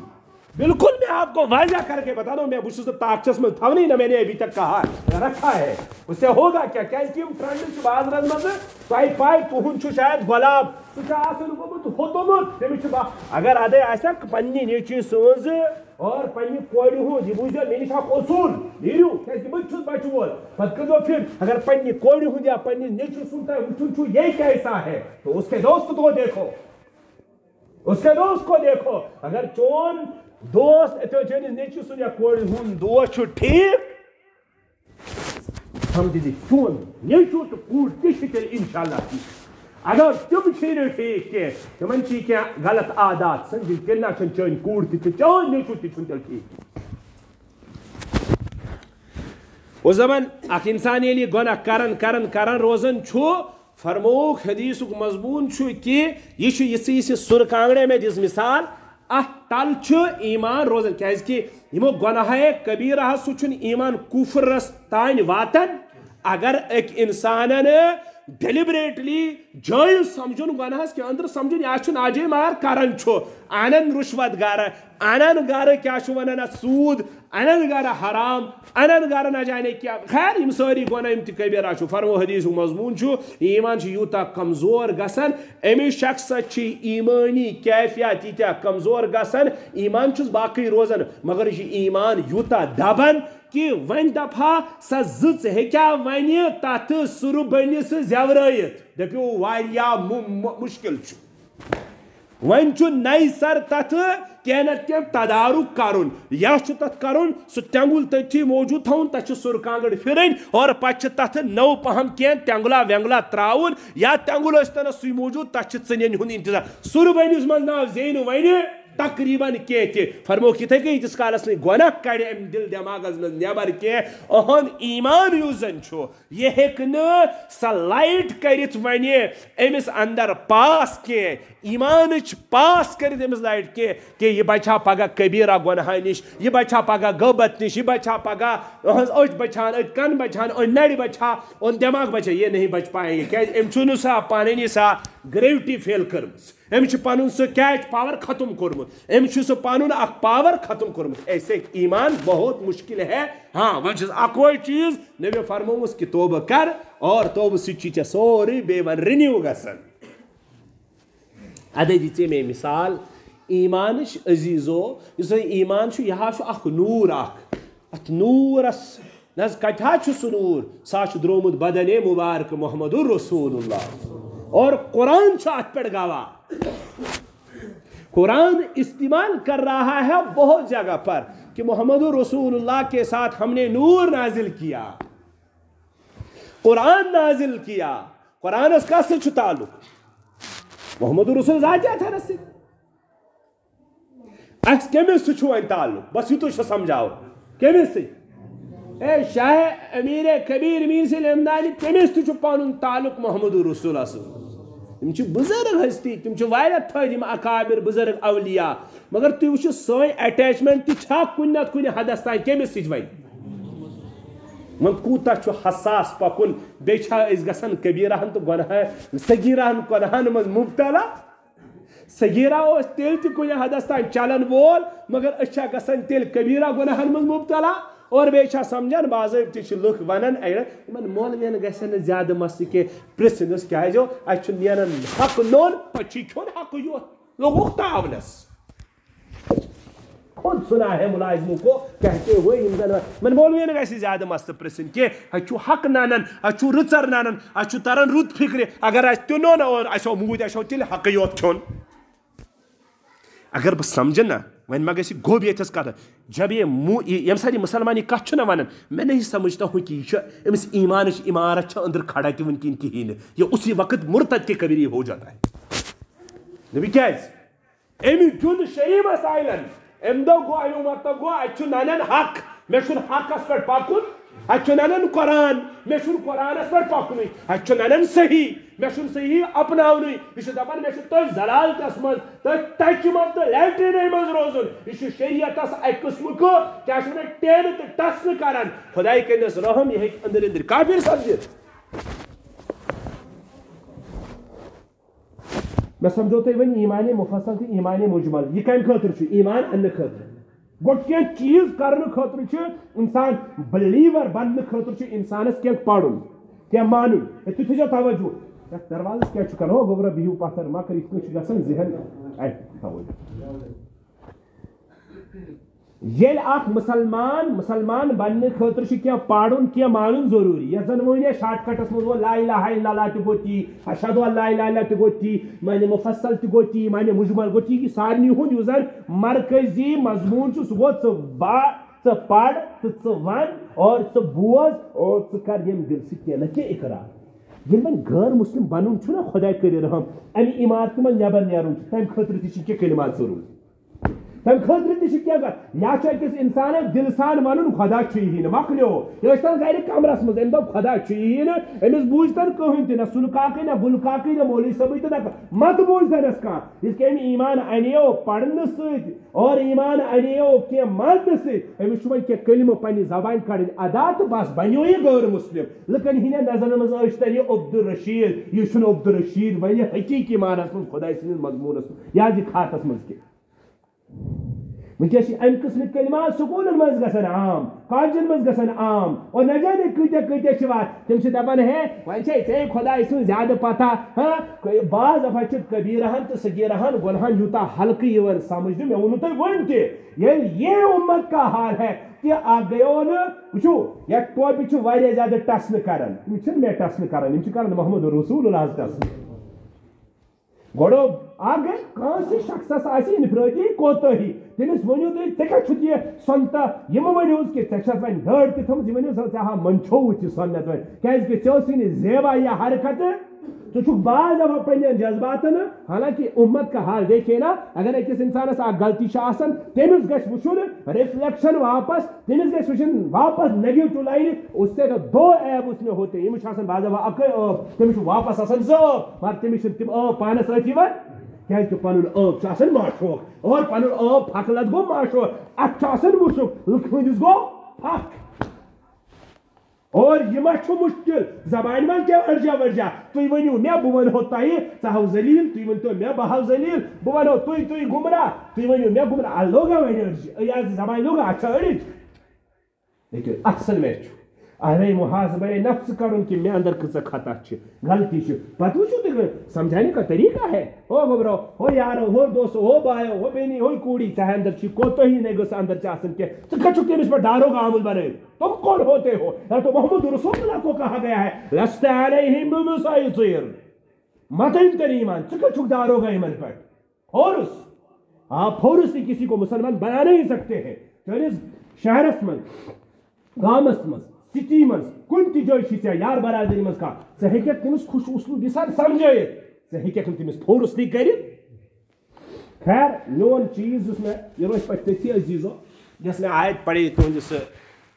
بالکل میں آپ کو واضح کر کے بتا دوں میں بہت طاقتس میں تھا نہیں نہ میں نے ابھی تک کہا رکھا ہے اس سے ہوگا کیا کہ ٹرینڈ باز مز تہ پائی تہن شاید گلاب سہ گومت ہوتمت اگر ادے آسک پنہ نیچی سز اور پنہ کورِ ہُنٛد یہِ بوٗزِو مےٚ نِش اکھ اصوٗل نیٖرِو کیٛازِ بہٕ تہِ چھُس بچہٕ وول پتہٕ کٔرۍزیو فِٹ اگر پننہِ کورِ ہُنٛد یا پننِس نیٚچوِ سُنٛد تۄہہِ وٕچھُن چھُ یہ کیسا ہے تو اس کے دوست کو دیکھو اس کے دوست کو دیکھو اگر چون دوست چٲنِس نیٚچوِ سُنٛد یا کورِ ہُنٛد دوست چھُ ٹھیٖک سمجھِ چون نیٚچوٗ تہٕ کوٗر تہِ چھِ تیٚلہِ اِنشاء اللہ ٹھیٖک اگر تم چھو ٹھیک کی تمن کی غلط عادات سن تیل نہ چون کوڑ تہ چون نیچو تہ تیل ٹھیک اس زمان اخ انسان یلی گناہ کرن روزن چھو فرموک حدیثک مضمون چھو کہ یہ سر کانگڑے میں دس مثال ات تل چھو ایمان روزن کیاز کہ یمو گناہ کبیرہ سہ ایمان کفرس تان واتن اگر ایک انسان ڈیلیبریٹلی جائز سمجھن گناہس کے اندر سمجھن یہ ناجائز مگر کرن چھو انن رشوت گر انن گر کیا ونان سود انن گر حرام انن گر نہ جانے کیا خیر یم ساری گناہ یم کبیرہ چھو فرمو حدیث مضمون چھو ایمان چھ یوتا کمزور گسن امی شخص چھ ایمانی کیفیت تیتیا کمزور گسن ایمان چھس باقی روزن مگر یہ ایمان یوتا دبن کہ ون دپا سا زچ ہیکیا ون تت سر بنس زیورائت دپیو واریاہ مشکل چھ ون چھ نئی سر تت کی نت کی تدارک کرن یا تت کرن سہ تینگل تھی موجود تھون تک سر کانگڑ پھرن اور پتہ تت نو پہم کی تینگلا وینگلا تراؤن یا تینگل ثن سی موجود تک ثنین ہند انتظار سر بنس من نا زین ون تقریباً کی فرمو کتھے کہ یتس کالس نہیں گناہ کڑ ام دل دماغس من نبر کی اہن ایمان یوزن چھو یہ ہیکہ سا لائٹ کرت ون امس اندر پاس کی ایمان پاس کرت امس لائٹ کی کہ یہ بچا پگہ کبیرہ گناہ نش یہ بچا پگہ غیبت نش یہ بچا پگہ اچھ بچان اچھ کن بچان اچھ نڑ بچا اور دماغ بچا یہ نہیں بچ پائیں گے کیاز ام چھو سا پانی سا گریوٹی فیل کرمس امس پن سہ کیچ پاور ختم کورمت امس سہ پن اخ پاور ختم کورمت ایسے ایمان بہت مشکل ہے ہاں ون اکوے چیز نبی فرمومس کہ توبہ کر اور توبہ سہ سوری بے ون رینیو گسن ادے دے میں مثال ایمان عزیزو اس ایمان یہ اخ نور اخ ات نورس نز کتھا سہ نور سا درومت بدن مبارک محمد الرسول اللہ اور قرآن ات پہ گواہ قرآن استعمال کر رہا ہے بہت جگہ پر کہ محمد رسول اللہ کے ساتھ ہم نے نور نازل کیا قرآن نازل کیا قرآن اس کا سے تعلق محمد رسول ذات تھا رسی اس کیمس سے چھو تعلق بس یہ تو سمجھاؤ کیمس سے اے شاہ امیر کبیر امیر سے لمدانی کیمس تو چھو پانون تعلق محمد رسول اللہ تم بزرگ ہستی تم واریاہ تھم اکابر بزرگ اولیاء مگر تھی وچھو سوئی اٹیچمنٹ تھی کن نت کن حدس تین کمس سی ون کوتا حساس پکن بیچا گسن کبیرہن تو گناہ صغیرہن گناہن مز مبتلا صغیرہ تیل تہ کن حدس تین چلن وول مگر اچھا گسن تیل کبیرہ گناہن مز مبتلا اور بیچا سمجھان باضابطہ لکھ ونان ان مولوین گھن زیادہ مسئلہ کی پرسنس کیا اچھا نیران حق نون پچی کھون حق یوت لوگوں تاونس خود سنا ہے ملازموں کو کہتے ہوئے من مولوین گھن زیادہ مسئلہ پرسن کہ اچھو حق نانن اچھو رچر نانن اچھو تران رت فکر اگر اس تنون اور اچھو موت اچھو تیل حق یوت کھون اگر بس سمجھنا ون ما گھس گوب یتس کت جب یہ سات مسلمانی کت ونان میں نہیں سمجھتا ہوں کہ یہ امس ایمان عمارت اندر کھڑا تہ ونکن کہین یہ اسی وقت مرتد کے قبیل ہو جاتا ہے نبی کیاز ام جن شری مسائلن ام دو گو ایو مطلب گو اچھو نانن حق میں چھن حق اس پر پاکن اچھو نانن قرآن میں چھن قرآن اس پر پاکن اچھو نانن صحیح میں چھن صحیح اپناونی یہ دپان میں چھن تہ ضلالتس مز تہ ٹچ مز تہ لیٹرین مز روزن یہ شریعتس اک قسم کو کیا چھن ٹین تہ ٹس کران خدائی کنس رحم یہ اندر اندر کافر سمجھت میں سمجھوتے ون ایمان مفصل تہ ایمان مجمل یہ کم خاطر چھ ایمان ان خاطر گوٹ کی چیز کرنے خاطر چھ انسان بلیور بننے خاطر چھ انسانس کی پڑھن کی مانن تھی تھو توجہ دروازس کیا کرنا ہو گوبرا بہو پتھر مکر یہ گھن ذہن یل اخ مسلمان بننے خاطر کی پڑھن کی مانن ضروری یہ زن ون شارٹ کٹس مز لا الہ الا اللہ تہ گو تی اشہد ان لا الہ الا اللہ تہ گو تی معنی مفصل تہ گو تی معنی مجمل گو تی سارنی ہند یس زن مرکزی مضمون سہ گو ژ پڑھ تو ژ ون اور ژ بوز اور ژ کر یم دل سی کی نہ کی اقرار یل وۄنۍ غٲر مسلم بنُن چھُنہ خۄداے کٔرِو رحم اَمہِ عمارتہِ منٛز نٮ۪بر نیرُن چھُ تَمہِ خٲطرٕ تہِ چھِ کینٛہہ کلمات ضروٗری تَمہِ خٲطرٕ تہِ چھِ کینٛہہ یا چھُ أکِس اِنسانس دِلہٕ سان وَنُن خۄدا چھُ یی نہٕ مۄکلیو یہِ ٲسۍ تن گرِ کمرس منٛز أمۍ دوٚپ خۄدا چھُ یی نہٕ أمِس بوٗزۍ تن کٕہٕنۍ تہِ نہ سُلہٕ کاکٕے نہ گُلہٕ کاکٕے نہ مولوی صٲبٕے تہٕ نہ متہٕ بوٗزۍ تنس کانٛہہ یِتھ کٔنۍ أمۍ ایمان اَنیو پرنہٕ سۭتۍ اور ایمان اَنیو کینٛہہ ماننہٕ سۭتۍ أمِس چھُ وۄنۍ کینٛہہ کلمہٕ پننہِ زبانہِ کڑٕنۍ ادا تہٕ بس بنیو یہِ غٲر مسلم لُکن ہٕنٛدٮ۪ن نظرن منٛز ٲسۍ تن یہِ عبدالرشیٖد یہِ چھُنہٕ عبدالرشیٖد وۄنۍ حقیٖقی مانس منٛز خۄداے سٕنٛدِس مضموٗنس منٛز یا زِ کھاتس منٛز کینٛہہ ونکیٚس چھِ اَمہِ قٕسمٕکۍ کلمات سکوٗلن منٛز گژھان عام کالجن منٛز گژھان عام اور نہ جانے کۭتیاہ چھِ واتان تِم چھِ دپان ہے وۄنۍ چھے ژےٚ خۄداے سٕنٛز زیادٕ پتہ بعض دفعہ چھُ کبیٖرہن تہٕ صغیٖرہن گۄنہن یوٗتاہ ہلکہٕ یِوان سمجھ مےٚ ووٚنوٕ تۄہہِ وۄنۍ تہِ ییٚلہِ یہ اُمت کا حال ہے کہ اکھ گٔیو نہٕ وٕچھو یتھ ٹوپہِ چھُ واریاہ زیادٕ ٹسنہٕ کران یِم چھِنہٕ مےٚ ٹسنہٕ کران یِم چھِ کران محمد رسول اللہ ٹسنہٕ گۄڈٕ اکھ گژھِ کٲنٛسہِ شخصس آسہِ انفرٲدی کوتٲہی تٔمِس ؤنِو تُہۍ ژےٚ کیٛاہ چھُتھ یہِ سۄنتہٕ یِمہٕ ؤنِوُس کہِ ژےٚ چھَتھ وۄنۍ دٲڑ تہِ تھٲومٕژ یہِ ؤنِو سا ژےٚ ہا منٛدچھووُتھ یہِ سۄنت وۄنۍ کیٛازِکہِ ژےٚ ٲسٕے نہٕ زیوا یا حرکتہٕ ژٕ چھُکھ بعض دفعہ پننٮ۪ن جذباتن حالانکہِ اُمت کا حال دیکھے نا اگر أکِس انسانس اکھ غلطی چھِ آسان تٔمِس گژھِ وٕچھُن رِفلیکشن واپس تٔمِس گژھِ وٕچھُن واپس نیگیٹو لینہِ اس سے دو عیب اس میں ہوتے ییٚمِس چھُ آسان بعض دفعہ اکٕے ٲب تٔمِس چھُ واپس آسان زٕ ٲب مگر تٔمِس چھِنہٕ تِم ٲب پانس سۭتۍ یِوان کیٛازِکہِ پنُن ٲب چھُ آسان ماشوق اور پنُن ٲب پھکہٕ لد گوٚو ماشوق اتھ چھُ آسان مُشُک لُکہٕ ہٕنٛدِس گوٚو پھکھ اور یہِ ما چھُ مُشکِل زبانہِ منٛز کیٛاہ أڑجا وڑجا تُہۍ ؤنِو مےٚ بہٕ ونہو تۄہہِ ژٕ ہاو ذلیٖل تُہۍ ؤنۍتو مےٚ بہٕ ہاو ذلیٖل بہٕ ونہو تُہۍ گُمراہ تُہۍ ؤنِو مےٚ گُمراہ لوگا وۄنۍ أڑجہِ یہِ زبانہِ لوگا اَتھ چھا أڑِج لیکن اصل مےٚ چھُ ارے محاسبے نفس کرُن کہ مےٚ اندر کۭژاہ خطا چھِ غلطی چھِ پتہٕ وٕچھِو تُہۍ سمجھانے کا طریقہ ہے ہو گوبرو ہو یارو ہو دوستو ہو بایو ہو بیٚنی ہو کوٗری ژےٚ اندر چھِ کوتٲہی نَے گٔژھ اندر ژےٚ آسٕنۍ کینٛہہ ژٕ کتہِ چھُکھ تٔمِس پٮ۪ٹھ داروغ آمُت بنٲوِتھ تم کون ہوتے ہو یا تو محمد رسول اللہ کو کہا گیا ہے لست علیہم بمسیطر مت ان کر ایمان ژٕ کتہِ چھُکھ داروغ یِمن پٮ۪ٹھ فورس آپ فورس سے کسی کو مسلمان بنا نہیں سکتے ہیں چٲنِس شہرس منٛز گامس منٛز سٹی منٛز کُنہِ تہِ جایہِ چھِ ژےٚ یار برادری منٛز کانٛہہ ژٕ ہیٚککھ تٔمِس خوش اُسلوٗبی سان سمجھٲیِتھ ژٕ ہیٚککھ نہٕ تٔمِس فورسلی کٔرِتھ خیر میون چیٖز یُس مےٚ یہِ روزِ پتہٕ تٔتھی عزیٖزو یۄس مےٚ آیت پرے تُہنٛدِس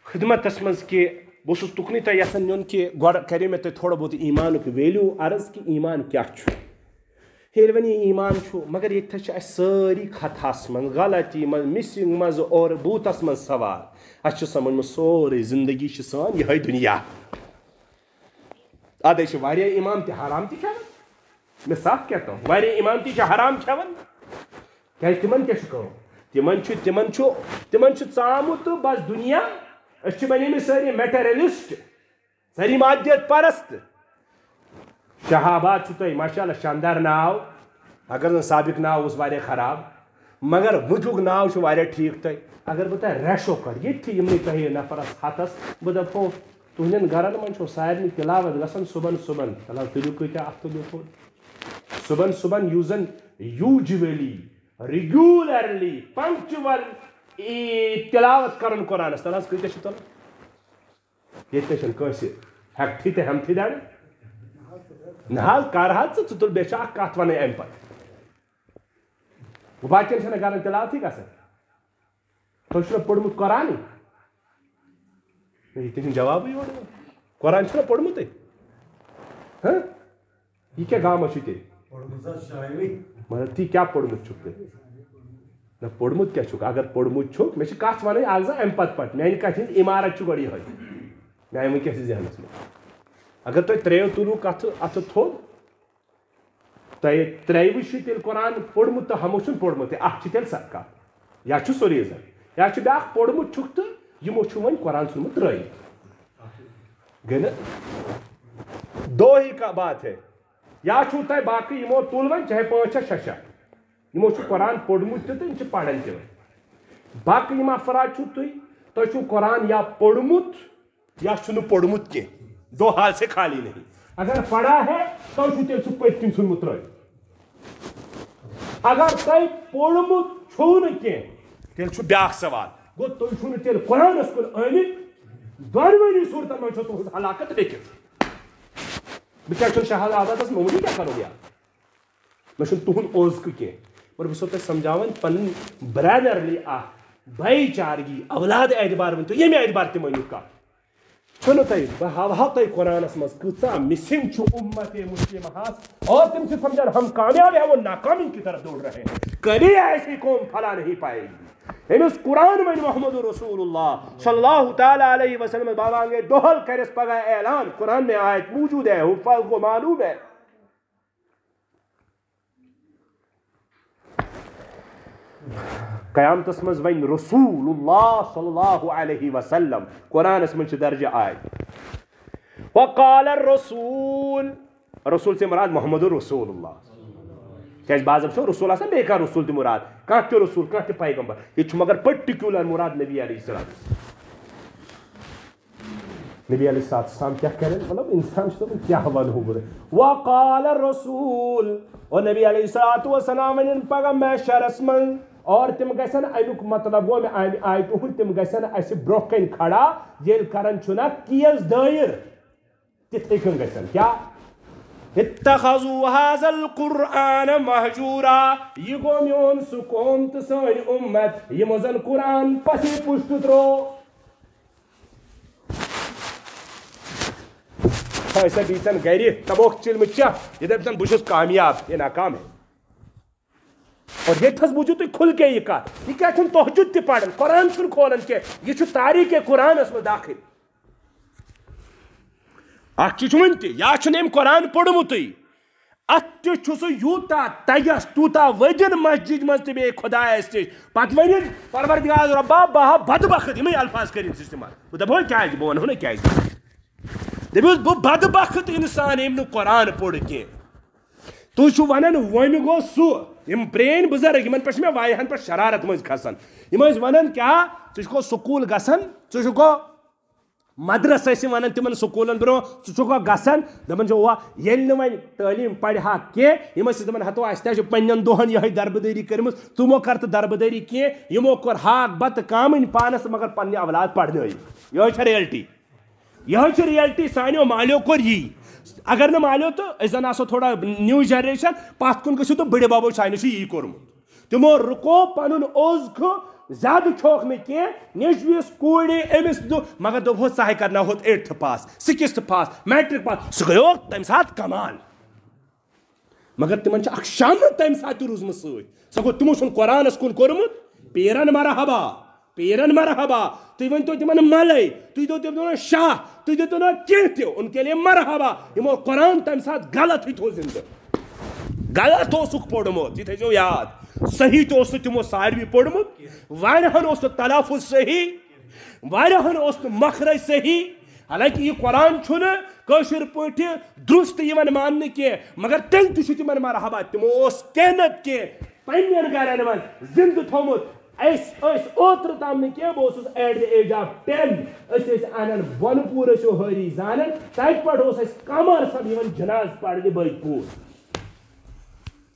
خدمتس منٛز کہِ بہٕ چھُس تُکنُے تۄہہِ یژھان نیُن کہِ گۄڈٕ کریو مےٚ تۄہہِ تھوڑا بہت ایٖمانُک ویلیوٗ عرض کہِ ایٖمان کیٛاہ چھُ ییٚلہِ وۄنۍ یہِ ایٖمان چھُ مگر ییٚتہِ چھِ اَسہِ سٲری خطاہس منٛز غلطی منٛز مِسِنٛگ منٛز اور بوٗتس منٛز سوال اَسہِ چھُ سمجھمُت سورُے زندگی چھِ سٲنۍ یِہوٚے دُنیا اَدٕ چھِ واریاہ اِمام تہِ حرام تہِ کھٮ۪وان مےٚ صاف کہتا ہوں واریاہ اِمام تہِ چھِ حرام کھٮ۪وان کیٛازِ تِمن کیٛاہ چھُ کٲم تِمن چھُ ژامُت تہٕ بس دُنیا أسۍ چھِ بنیمٕتۍ سٲری میٹیریلسٹ سٲری مادیت پرست شہاباد چھُ تۄہہِ ماشاء اللہ شاندار ناو اگر نہٕ سابق ناو اوس واریاہ خراب مگر وٕنیُک ناو چھُ واریاہ ٹھیٖک تۄہہِ اگر بہٕ تۄہہِ ریشو کرٕ ییٚتھی یِمنٕے تۄہہِ نفرس ہتس بہٕ دپہو تُہنٛدٮ۪ن گرن منٛز چھو سارنٕے تلاوت گژھان صُبحن فلحال تُلِو کۭتیاہ اکھ تُلِو تھوڑ صُبحن یُس زن یوٗجؤلی ریگیوٗلرلی پنکچُول تلاوت کرُن قرآنس تل حظ کۭتیاہ چھِ تُلان ییٚتہِ چھنہٕ کٲنٛسہِ ہٮ۪کتھٕے تہٕ ہٮ۪متھٕے دارِ نہ حظ کر حظ ژٕ تُل بیٚیہِ چھِ اکھ کتھ ونٕنۍ امہِ پتہٕ باقین چھنہٕ گرن تلاوتھٕے گژھان تۄہہِ چھُنہ پوٚرمُت قرآنٕے ییٚتہِ چھُنہٕ جوابٕے یورٕ یِوان قرآن چھُنہ پوٚرمُتٕے یہِ کیٛاہ گاما چھُ تیٚلہِ مگر تی کیٛاہ پوٚرمُت چھُکھ تیٚلہِ نہ پوٚرمُت کیٛاہ چھُکھ اگر پوٚرمُت چھُکھ مےٚ چھِ کتھ ونٕنۍ اکھ زٕ امہِ پتہٕ میانہِ کتھِ ہِنٛز عمارت چھُ گۄڈٕ یِہوٚے مےٚ آیہِ وٕنکیٚس ذہنس منٛز اگر تۄہہِ ترٛیٚیو تُلوٗ کتھٕ اتھٕ تھوٚد تۄہہِ ترٛیٚیوٕ چھُ تیٚلہِ قرآن پوٚرمُت تہٕ ہمو چھُنہٕ پوٚرمُتٕے اکھ چھِ تیٚلہِ سۄ کتھ یا چھُ سُہ ریٖزن یا چھُ بیٛاکھ پوٚرمُت چھُکھ تہٕ یِمو چھُ وۄنۍ قرآن ژھُنمُت ترٛٲیِتھ گٔے نہٕ دو ہی کا بات ہے یا چھُو تۄہہِ باقٕے یِمو تُل وۄنۍ چاہے 5 یا 6 یِمو چھُ قرآن پوٚرمُت تہِ تہٕ یِم چھِ پران تہِ وۄنۍ باقٕے یِم افراد چھُو تۄہہِ چھُو قرآن یا پوٚرمُت یا چھُنہٕ پوٚرمُت کینٛہہ دو حال سے خالی نہیں اگر پڑھا ہے تۄہہِ چھُو تیٚلہِ سُہ پٔتۍ کِنۍ ژھُنمُت ترٛٲیِتھ اگر تۄہہِ پوٚرمُت چھُو نہٕ کینٛہہ تیٚلہِ چھُ بیٛاکھ سوال گوٚو تُہۍ چھُو نہٕ تیٚلہِ قرآنس کُن آمٕتۍ دۄنوٕنی صوٗرتن منٛز چھو تُہنٛز ہلاکت لیکھِتھ بچہ شہادت معمولی کیا کرو گیا میں تہد عوض کی اور بہ تھی سمجھاون پن برادرلی بھائی چارگی اولاد اعتبار ون تو یمہ اعتبار تہ ونو کھنو تھی بہ ہاو تھی قرآنس مز کۭژاہ مسنگ امت مسلمہ اور تم سے سمجھان ہم کامیاب ہیں وہ ناکامی کی طرف دوڑ رہے ہیں کبھی ایسی قوم پھلا نہیں پائے گی امس قرآن میں محمد رسول اللہ صلی اللہ تعالی علیہ وسلم بابا گے دوہل کرس پگہ اعلان قرآن میں آیت موجود ہے حفاظ کو معلوم ہے قیامتس مز ون رسول اللہ صلی اللہ علیہ وسلم قرآنس من درج آیت وقال الرسول رسول سے مراد محمد رسول اللہ کیا بعض اب رسول آسان بیکا رسول تی مراد کہاں تی رسول کہاں تی پیغمبر یہ مگر پرٹیکولر مراد نبی علیہ السلام نبی علیہ السلام کیا کریں مطلب انسان شدہ کیا ونہو برے وقال الرسول اور نبی علیہ السلام ان پیغمبر شرس من اور تم گسن امیک مطلب گو میں آیت ہند تم گسن اس برکن کھڑا یل کرن چھنا کیس دائر تتھے کن گسن کیا اتخذوا هذا القرآن مہجورا یہ گو میون سکون تو سن امت یہ مزن قرآن پسی پشت ترو ایسا بیتن گری تبوک چل مچا یہ دبتن بشس کامیاب یہ ناکام ہے اور یہ تھس بوجھو تو کھل کے یہ کہا یہ کیا چھن تہجد تی پڑھن قرآن چھن کھولن کے یہ چھو تاریخ قرآن اس میں داخل اخ چیز ونتی یا چھن ام قرآن پڑھمتی ات چھس یوتا تیس توتا وجن مسجد مز تہ بے خدا اس پت ون پروردگار ربا بہا بدبخت یہ الفاظ کریں استعمال بہ دپو کیا بہ ونہو نا کیا دپیس بہ بدبخت انسان یم نہ قرآن پوڑ کی تھی چھو ونان ون گو سہ یم پرین بزرگ یمن پہ میں واریاہن پہ شرارت مز کھسان یم ونان کیا ثو سکول گسان ثو مدرس ونان تمن سکولن برو ثو گسان دپان وا یل نہ ون تعلیم پڑھا کی دپان ہتو اس تہ پنن دہن یہ دربدری کرم تمو کر تو دربدری کی یمو کور ہاک بت کامن پانس مگر پنہ اولاد پڑھن یہ ریئلٹی یہ ریئلٹی سانو مالیو کور یہ اگر نہ مالیو تو زن آسو تھوڑا نیو جنریشن پات کن گھو تو بڑے بابو سانو یہ کورمت تمو رکو پن عوض زیادہ چھوک نہ کی نیچویس کوڑی امس مگر دو سہ کرنا ہوت 8th پاس 6th پاس میٹرک پاس سہ گو تمہ سات کمال مگر تمن اخ شام تمہ سات روزمت ست سہ گو تمو چھ قرآنس کن کورمت پیرن مرحبا پیرن مرحبا تھی ون تو تمن ملے تھی دو تم شاہ تھی دو تم کی ان کے لیے مرحبا یمو قرآن تمہ سات غلط ہی تھو زندہ غلط اوسک پورمت یہ تھو یاد صحیح تو اس تمو ساروی پورمت واریاہن اس تلفظ صحیح واریاہن اس مخرج صحیح حالانکہ یہ قرآن چھن کشر پہ درست یمن ماننے کی مگر تیل تہ تمن مرحبا تمو اس کہنت کی پنن گرن من زندہ تھومت اوتر تام کی بہت ایٹ دی ایج آف 10 انان بن پور ہری زانن تک پہ قمر صاحب جناز پڑھنے بت پور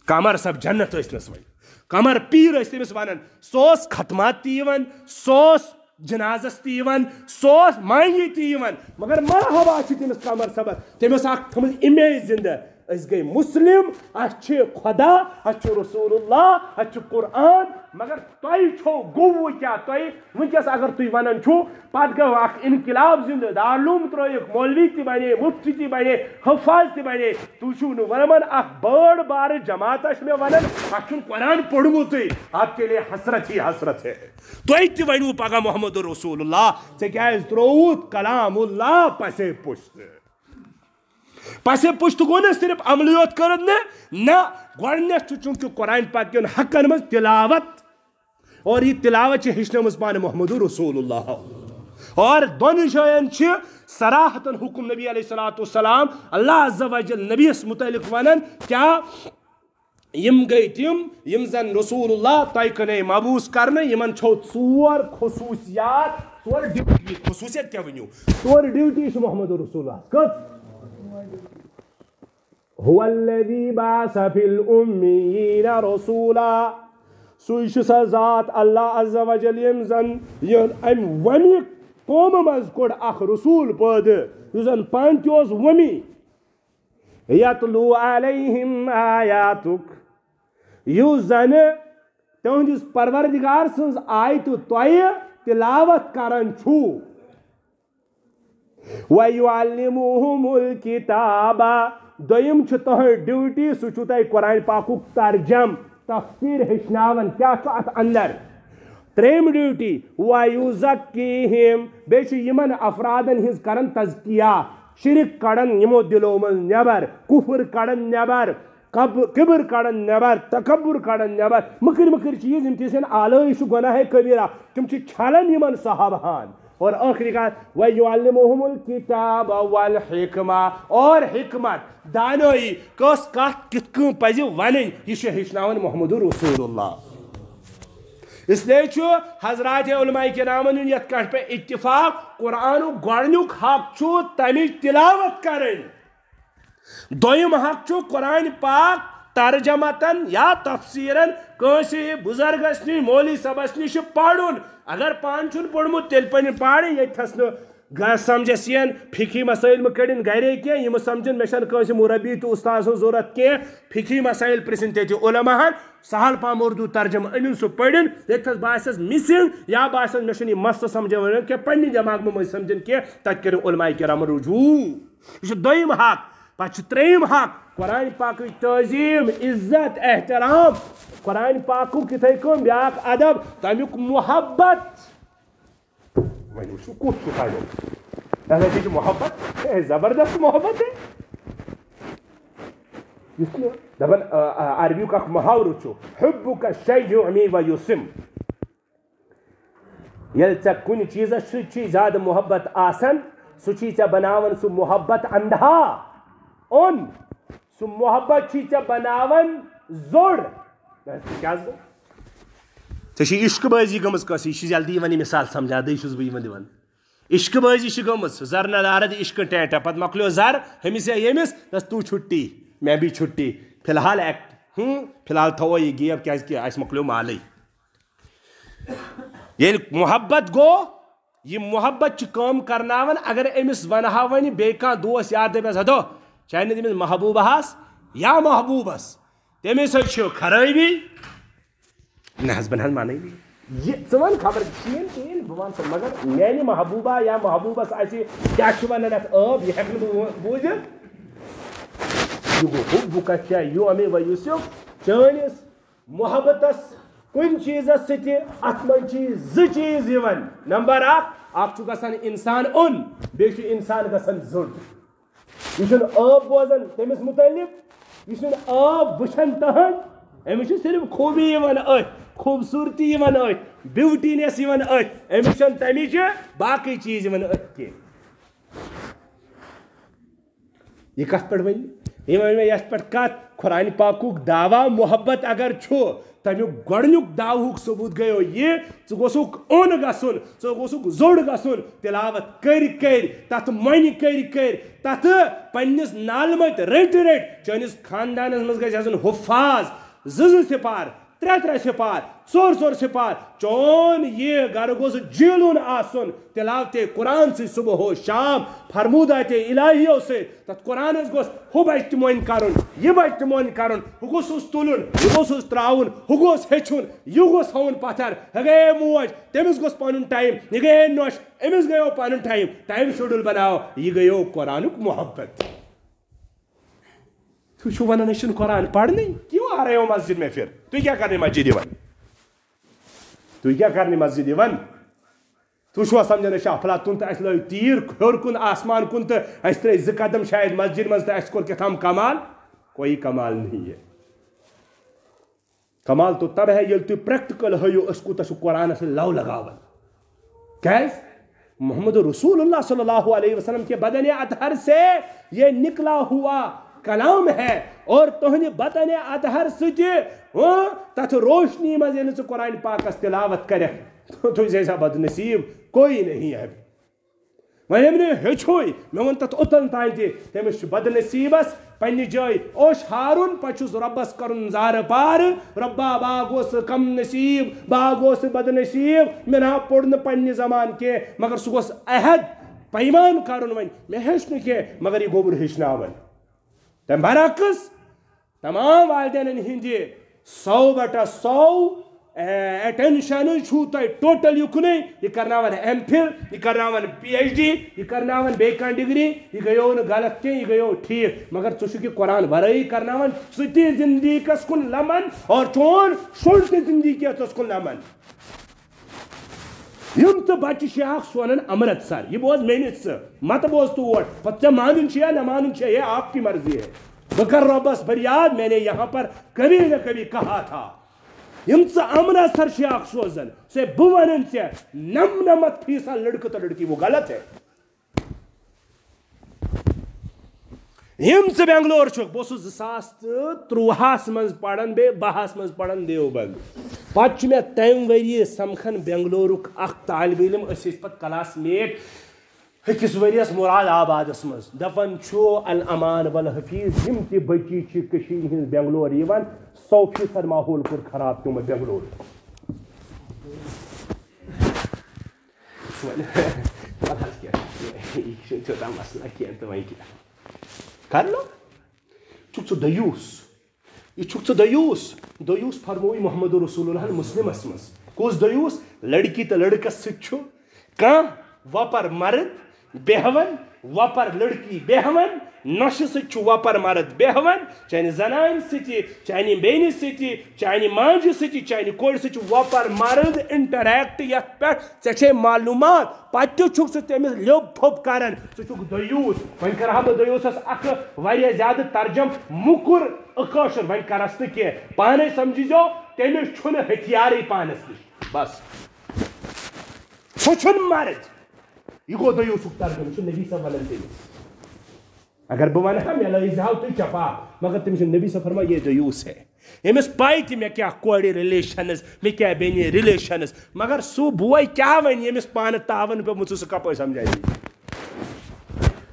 قمر صاحب جنت ورنس ون قمر پیر تمس ونان سہ ختمات تیون سہ جنازس تیون سہ معنی تیون مگر مرحبا تمس قمر صاحب تمس اخ تھمز امیج زندہ اس گئی مسلم اس خدا اس رسول اللہ اس قرآن مگر تھی چھو گو کیا تھی ونکس اگر تھی ونان چھو پت گو اخ انقلاب زندہ دارالعلوم ترائک مولوی تہ بنے مفتی تہ بنے حفاظ تہ بنے تھی چھو ونان اخ بڑ بار جماعت میں ونان اخ چھن قرآن پڑھمت آپ کے لیے حسرت ہی حسرت ہے تھی تہ ونو پگہ محمد رسول اللہ ژے کیاز ترووت کلام اللہ پسے پشت پسے پشت گو نا صرف عملیت کرن نہ گۄڈنیتھ چونکہ قرآن پاک کن حقن مز تلاوت اور یہ تلاوت ہچنمت پان محمد رسول اللہ اور دون جائن صراحتن حکم نبی علیہ السلام اللہ عز و جل نبیس متعلق ونان کیا یم گئی تم یم زن رسول اللہ تہ کنے مبوس کرنے یمن چھو 4 خصوصیات 4 ڈیوٹی خصوصیت کیا ونیو 4 ڈیوٹی محمد رسول اللہ کت هو الذي بعث في الأميين رسولا سويش ذات الله عز وجل يمزن ام ومي قوم مز كود اخ رسول پد يزن پانتيوز ومي یتلو علیہم آیاتک یُس زن تہندس پروردگار سنز آیت تۄہہِ تلاوت کران چھُ وَيُعَلِّمُهُمُ الْكِتَابَ دوٚیِم چھُ تُہنٛد ڈیوٹی سُہ چھُ تۄہہِ قرآن پاکُک ترجم تفسیٖر ہیٚچھناوان کیاہ چھُ اتھ اندر ترٛیٚیِم ڈیوٹی وَيُزَكِّيهِمْ بیٚیہِ چھُ یِمن افرادن ہٕنٛز کران تزکیہ شرک کڑان یمو دلو منٛز نیبر کفر کڑان نیبر کبر کڑان نیبر تکبر کڑان نیبر مکر مکر چیز یم تِژھ آلٲیش گناہ کبیرہ تم چھِ چھلان یمن صحابہن اور آخری کتھ وَيُعَلِّمُهُمُ الْكِتَابَ وَالْحِكْمَةَ اور حکمت دانٲیی کس کتھ کِتھ کٔنۍ پزِ ونٕنۍ یہِ چھُ ہیٚچھناوان محمد رسول اللہ اس لیے چھُ حضرات علماء کرامن ہُنٛد یتھ کتھ پہ اتفاق قرآنُک گۄڈنیُک حق چھُ تمِچ تلاوت کرٕنۍ دوٚیِم حق چھُ قرآن پاک ترجمتن یا تفسیرن کٲنٛسہِ بُزرگس نِش مولوی صٲبس نِش پرُن اگر پان چھُنہٕ پوٚرمُت تیٚلہِ پنٕنۍ پانے ییٚتھس نہٕ سمجھس یِن فقی مسائل مہٕ کٔڑِنۍ گرے کینٛہہ یِم سمجھن مےٚ چھنہٕ کٲنٛسہِ مربی تہٕ اُستاد سٕنٛز ضروٗرت کینٛہہ فقی مسائل پرژھِنۍ تتہِ علماہن سہل پہم اردو ترجمہ أنِن سُہ پٔرِن ییٚتھس باسٮ۪س مسِنگ یا باسٮ۪س مےٚ چھُنہٕ یہِ مسلہٕ سمجھاوان کینٛہہ پننہِ دٮ۪ماغہٕ منٛز سمجھن کینٛہہ تتہِ کٔرِو علماء کرامن رجوع یہِ چھُ دوٚیِم حق پتہٕ چھُ ترٛیٚیِم حق قرآن پاکٕچ تعظیٖم عزت احترام قرآن پاکُک یِتھے کٔنۍ بیاکھ ادب تمیُک محبت وۄنۍ وٕچھِو کُس چھُ کڑُن تتھ چھِ محبت زبردست محبت ہے یُس نہٕ دپان عربیُک اکھ محاورٕ چھُ حُبُّکَ شیجُعنی ویُسِم ییٚلہِ ژےٚ کُنہِ چیٖزس سۭتۍ چھُے زیادٕ محبت آسان سُہ چھُے ژےٚ بناوان سُہ محبت اندھا اوٚن سُہ محبت چھُے ژےٚ بناوان زوٚر کیٛاہ ژےٚ چھِ عشق بٲزی گٔمٕژ کٲنٛسہِ یہِ چھِ جلدی یِوان یہِ مثال سمجھاونہٕ چھُس بہٕ یِمن دِوان عشق بٲزی چھِ گٔمٕژ زر ندارد عشق ٹیٹا پتہٕ مۄکلیو زر ہُمِس یا ییٚمِس دس تو چھُٹی مےٚ بھی چھُٹی فی الحال فی الحال تھاوو یہِ گیپ کیازِ اَسہِ مۄکلیو مالٕے ییٚلہِ محبت گوٚو یہِ محبت چھِ کٲم کرناوان اگر أمِس ونہٕ ہا وۄنۍ بیٚیہِ کانٛہہ دوس یار دپیس ہدو چاہے نہٕ تٔمِس محبوٗبہس یا محبوٗبس تٔمِس سۭتۍ چھِ خرٲبی نہ حظ بہٕ نہ حظ مانٕے نہٕ یہِ ژٕ وَن خبر چیٖن چیٖن بہٕ وَنہٕ ژٕ مگر میانہِ محبوٗبہ یا محبوٗبس آسہِ کیاہ چھِ وَنان اَتھ ٲب یہِ ہٮ۪کہٕ نہٕ بہٕ بوٗزِتھ یہِ گوٚو حُبُّکَ شیجُعنی ویُسِم چٲنِس محبتس کُنہِ چیٖزس سۭتۍ اتھ منٛز چھِ زٕ چیٖز یِوان نمبر اکھ چھُ گژھان انسان اوٚن بیٚیہِ چھُ انسان گژھان زوٚر یہِ چھُنہٕ ٲب بوزان تٔمِس مُتعلق یہِ چھُنہٕ ٲب وٕچھان تہنٛد أمِس چھِ صرف خوٗبی یِوان أتھۍ خوٗبصوٗرتی یِوان أتھۍ بیوٹینس یِوان أتھۍ أمِس چھنہٕ تمِچ باقٕے چیٖز یِوان أتھۍ کینٛہہ یہِ کتھ پٮ۪ٹھ ؤنۍ یہِ ؤنۍ مےٚ یتھ پٮ۪ٹھ کتھ قرآن پاکُک دعوا محبت اگر چھُ تمیُک گۄڈنیُک دعوہُک ثبوٗت گٔیو یہِ ژٕ گوٚژھُکھ اوٚن گژھُن ژٕ گوٚژھُکھ زوٚر گژھُن تلاوت کٔرۍ کٔرۍ تتھ مۄنہِ کٔرۍ کٔرۍ تتھ پننِس نالمٔتۍ رٔٹۍ رٔٹۍ چٲنِس خاندانس منٛز گژھِ آسُن حُفاظ زٕ سِپار ترٛےٚ سِپار ژور سِپار چون یہِ گرٕ گوٚژھ جیٖلُن آسُن تلاوتے قرآن سۭتۍ صبح ہو شام فرموٗداتے الہیو سۭتۍ تتھ قرآنس گوٚژھ ہُہ بچہِ تہِ مۄنۍ کرُن یہِ بچہِ تہِ مۄنۍ کرُن ہُہ گوٚژھُس تُلُن یہِ گوٚژھُس تراوُن ہُہ گوٚژھ ہیٚچھُن یہِ گوٚژھ تھاوُن پتھر ہُہ گٔیے موج تٔمِس گوٚژھ پنُن ٹایم یہِ گٔیے نۄش أمِس گٔیو پنُن ٹایم شیڈول بناو یہِ گٔیو قرآنُک محبت تُہۍ چھِو ونان أسۍ چھِنہٕ قرآن پرنٕے کیوں آ رہے ہو مسجد میں پھر تُہۍ کیٛاہ کرنہِ مسجد یِوان تُہۍ کیٛاہ کرنہِ مسجد یِوان تُہۍ چھُوا سمجھان أسۍ چھِ افلاطون تہٕ اَسہِ لٲگۍ تیٖر ہیوٚر کُن آسمان کُن تہٕ اَسہِ ترٛٲے زٕ قدم شاید مسجد منٛز تہٕ اَسہِ کوٚر کیٛاہ تام کمال کوئی کمال نہیں ہے کمال تو تب ہے ییٚلہِ تُہۍ پریکٹِکل ہٲیِو أسۍ کوٗتاہ چھُ قرآنس سۭتۍ لو لگاوان کیٛازِ محمد رسول اللہ صلی اللہ علیہ وسلم کے بدن اطہر سے یہ نکلا ہوا کلام ہے اور تہنٛدِ بدن اطہر سۭتۍ تتھ روشنی منٛز ییٚلہِ ژٕ قرآن پاکس تلاوت کرکھ تُہۍ جیسا بد نصیب کوئی نہیں ہے وۄنۍ ییٚمۍ نہٕ ہیٚچھوے مےٚ ووٚن تتھ اوٚتن تانۍ تہِ تٔمِس چھُ بد نصیبس پننہِ جایہِ اوش ہارُن پتہٕ چھُس رۄبس کرُن زارٕ پارٕ رۄبا بہٕ ہا گوٚژھ کم نصیب بہٕ ہا گوٚژھ بد نصیب مےٚ نہ ہا پوٚر نہٕ پننہِ زمانہٕ کینٛہہ مگر سُہ گوٚژھ عہد پیمان کرُن وۄنۍ مےٚ ہیٚچھ نہٕ کینٛہہ مگر یہِ گوٚبُر ہیٚچھناوان تم برعکس تمام والدین ہند 100/100 ایٹینشن چھو تہ ٹوٹل یکن یہ کرناون ایم فل یہ کرناون PhD یہ کرناون بیٚیہِ کانٛہہ ڈگری یہ گیو نہ غلط کینٛہہ یہ گیو ٹھیک مگر ژٕ چھُکھ یہ قرآن ورٲیی کرناون ژٕ تہِ زندگی کس کن لمن اور چون شُر تہِ زندگی کس کن لمن یم تو بچہ شیخ سونن امرتسر یہ بوز میں ژٕ مت بوز تو پتہ ژےٚ مانُن چھُ یا نہ مانُن چھُ یہ آپ کی مرضی ہے بہ کر رۄبس فریاد میں نے یہاں پر کبھی نہ کبھی کہا تھا یم ژٕ امرتسر شیخ سوزن سے بہ ونن ژےٚ 99% لڑکہ تو لڑکی وہ غلط ہے یم ژٕ بنگلور چھُکھ بہٕ اوسُس 2013 مز پران بیٚیہِ 12 مز پران دیوبند پتہٕ چھُ مےٚ تمہِ ؤریہِ سمکھان بنگلورُک اکھ طالب علم أسۍ ٲسۍ پتہٕ کلاس میٹ أکِس ؤرِیَس مراد آبادس منٛز دپان چھُ الامان والحفیظ یم تہِ بچی چھِ کٔشیٖرِ ہِنٛز بنگلور یِوان 100% ماحول کوٚر خراب تِمو بنگلور مسئلہ کینٛہہ تہٕ وۄنۍ کیٛاہ کر لو چھُکھ ژٕ دیوٗس یہ چھُکھ ژٕ دیوٗس فرمووُے محمد رسول اللہ مسلمس منٛز کُس دیوٗس لڑکی تہٕ لڑکس سۭتۍ چھُ کانٛہہ وۄپر مرد بیٚہوان وۄپر لڑکی بیٚہوان نۄشہِ سۭتۍ چھُ وۄپر مرد بیٚہوان چانہِ زنانہِ سۭتۍ چانہِ بیٚنہِ سۭتۍ چانہِ ماجہِ سۭتۍ چانہِ کورِ سۭتۍ چھُ وۄپر مرد انٹریکٹ یتھ پٮ۪ٹھ ژےٚ چھے معلوٗمات پتہٕ تہِ چھُکھ ژٕ تٔمِس لیوٚب تھوٚپ کران ژٕ چھُکھ دیوٗس وۄنۍ کرٕ ہا بہٕ دیوٗسس اکھ واریاہ زیادٕ ترجم موٚکُر کٲشُر وۄنۍ کرس نہٕ کینٛہہ پانے سمجھزیو تٔمِس چھُنہٕ ہتھیارٕے پانس نِش بس سُہ چھُنہٕ مرد یہ گو دیوٗسُک ترجم چھُ نبی صاحب ونان تٔمِس اگر بہ ونہا مے لٲزہو تُہۍ چپاک مگر تٔمِس چھُ نبی صاحب فرمان یہ دیوٗس ہے أمِس پاے تہِ مےٚ کیٛاہ کورِ رِلیشنز مےٚ کیٛاہ بیٚنہِ رِلیشنز مگر سُہ بوے کیٛاہ وَنہِ ییٚمِس پانہٕ تاون پیوٚمُت سُہ کپٲرۍ سمجھایہِ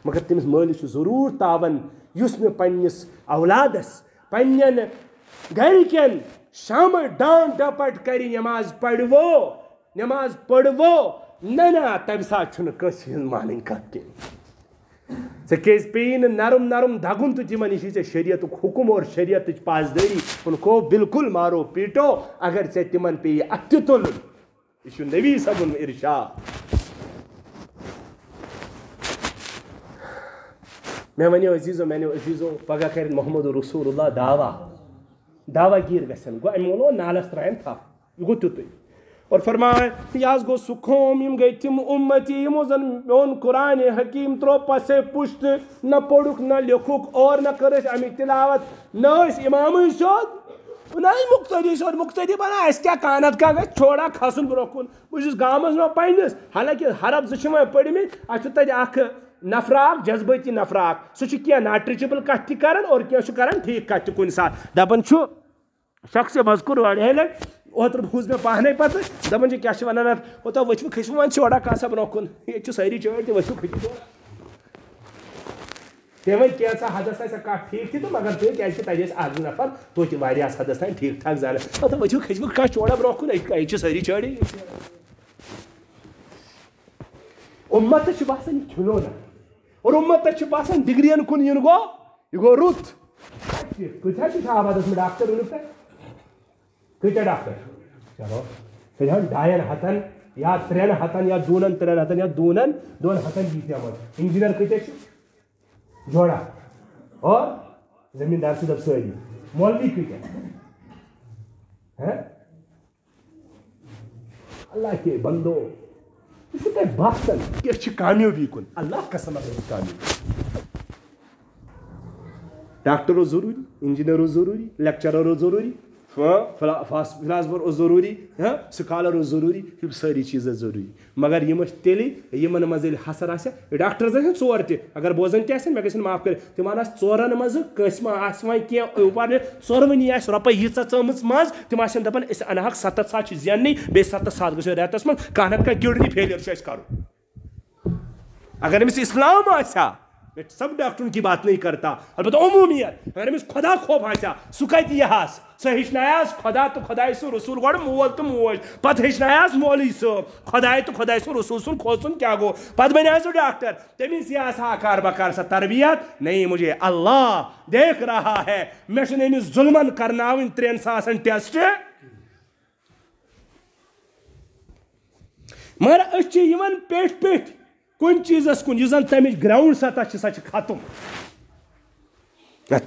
مگر تٔمِس مٲلِس چھُ ضروٗر تاون یُس مےٚ پننِس اولادس پننٮ۪ن گرِکٮ۪ن شامہٕ ڈانٹ ڈپٹ کرِ نٮ۪ماز پٔرۍوو نہ تمہِ ساتہٕ چھُنہٕ کٲنٛسہِ ہٕنٛز مانٕنۍ کتھ کینٛہہ ژےٚ کیٛازِ پیٚیی نہٕ نرم نرم دگُن تہٕ تِمن یہِ چھُے ژےٚ شریعتُک حُکم اور شریعتٕچ پاسدٲری انکو بالکل مارو پیٹو اگر ژےٚ تِمن پیٚیی اَتھِ تُلُن یہِ چھُ نبی صٲبُن ارشاد مےٚ ونیو عزیزو پگاہ کرِ محمد رسول اللہ دعوا گیٖر گژھن گوٚو اَمہِ ووٚنو نالس ترٛاین تھپھ یہِ گوٚو تیُتُے اور فرمایا یہ حظ گو سُہ قوم یم گئی تم امتی یمو زن میون قرآن حکیم ترو پسے پشت نہ پوڑک نہ لکھک اور نہ کرس امیک تلاوت نہ امام سیود نہ مقتدی سیود مقتدی بنا اس کیا کانت کا گژھِ چھوڑا کھسن برٛونٛہہ کُن بہٕ چھُس گامس منٛز پننس حالانکہ حرب زٕ چھِ وۄنۍ پٔرمٕتۍ اَسہِ چھُ تتہِ اکھ نفراک جذبٲتی نفراک سُہ چھُ کینٛہہ ناٹریچبل کتھ تہِ کران اور کینٛہہ چھُ کران ٹھیٖک کتھ تہِ کُنہِ ساتہٕ دپان چھُ شخص مذکور واریاہہِ لٹہِ اوترٕ بوٗز مےٚ پانے پتہٕ دپان چھِ کیٛاہ چھِ ونان اتھ اوتام ؤتھِو کھٔسِو وۄنۍ چوڑا کاسا برٛونٛہہ کُن ییٚتہِ چھِ سٲری چٲڑۍ تہِ ؤتھِو کھٔسِو تٔمۍ وۄنۍ کینٛژھا حدس آسہِ کتھ ٹھیٖک تہِ تہٕ مگر تُہۍ کیٛازِکہِ تتہِ ٲسۍ اکھ زٕ نفر توتہِ واریاہس حدس تانۍ ٹھیٖک ٹھاک زانان اوتام ؤتھِو کھٔسِو کانٛہہ چوڑا برٛونٛہہ کُن ییٚتہِ چھِ سٲری چٲڑی اُمتس چھُ باسان یہِ کھِلونا اور اُمتس چھُ باسان ڈگرین کُن یُن گوٚو یہِ گوٚو رُت کۭتیاہ چھِ آبادس منٛز ڈاکٹر ؤنِو تۄہہِ کۭتیاہ ڈاکٹر چلو تیٚلہِ 200 یا 300 یا 200 یا 200 ییٖتیاہ وۄنۍ انجیٖنر کۭتیاہ چھِ جوڑا اور زمیٖندار چھِ دپ سٲری مولوی کۭتیاہ اللہ کے بندو یہ چھُ تۄہہِ باسان کہِ أسۍ چھِ کامیٲبی کُن اللہ قسم اگر أسۍ کامیٲبی ڈاکٹر اوس ضروٗری انجیٖنر اوس ضروٗری لیکچرر اوس ضروٗری فلاسفر اوس ضروٗری سکالر اوس ضروٗری یِم سٲری چیٖز ٲسۍ ضروٗری مگر یِم ٲسۍ تیٚلہِ یِمن منٛز ییٚلہِ حسر آسہِ ڈاکٹرس آسن 4 تہِ اگر بوزان تہِ آسن مےٚ گژھن معاف کٔرِتھ تِمن آسہِ 4 منٛزٕ کٲنٛسہِ ما آسہِ وۄنۍ کینٛہہ اوپر ژورؤنی آسہِ رۄپے ییٖژاہ ژٲمٕژ منٛز تِم آسن دپان أسۍ انہاکھ 700 چھِ زیننٕے بیٚیہِ 700 گژھو رٮ۪تس منٛز کانٛہہ نتہٕ کانٛہہ کِڈنی فیلیر چھُ اَسہِ کرُن اگر أمِس اسلام آسہِ ہا میں سب ڈاکٹروں کی بات نہیں کرتا، البتہ عمومیت اگر امس خدا خوف آسا سہ کت یہس سہ ہچنایس خدا تو خدائے سن رسول گوڑ مول تو موج پتہ ہچنایس مولوی صٲب خدائے تو خدائے سن رسول سن کھوژن کیا گو پتہ بنے سہ ڈاکٹر تمس یہ آسا اکار بکار سا تربیت نہیں مجھے اللہ دیکھ رہا ہے میں چھن امس ظلمن کرناون 3 ساسن ٹیسٹ مگر اس یوان پیٹ پیٹ کن چیزس کن زن تمچ گراؤنڈ سطح سہ ختم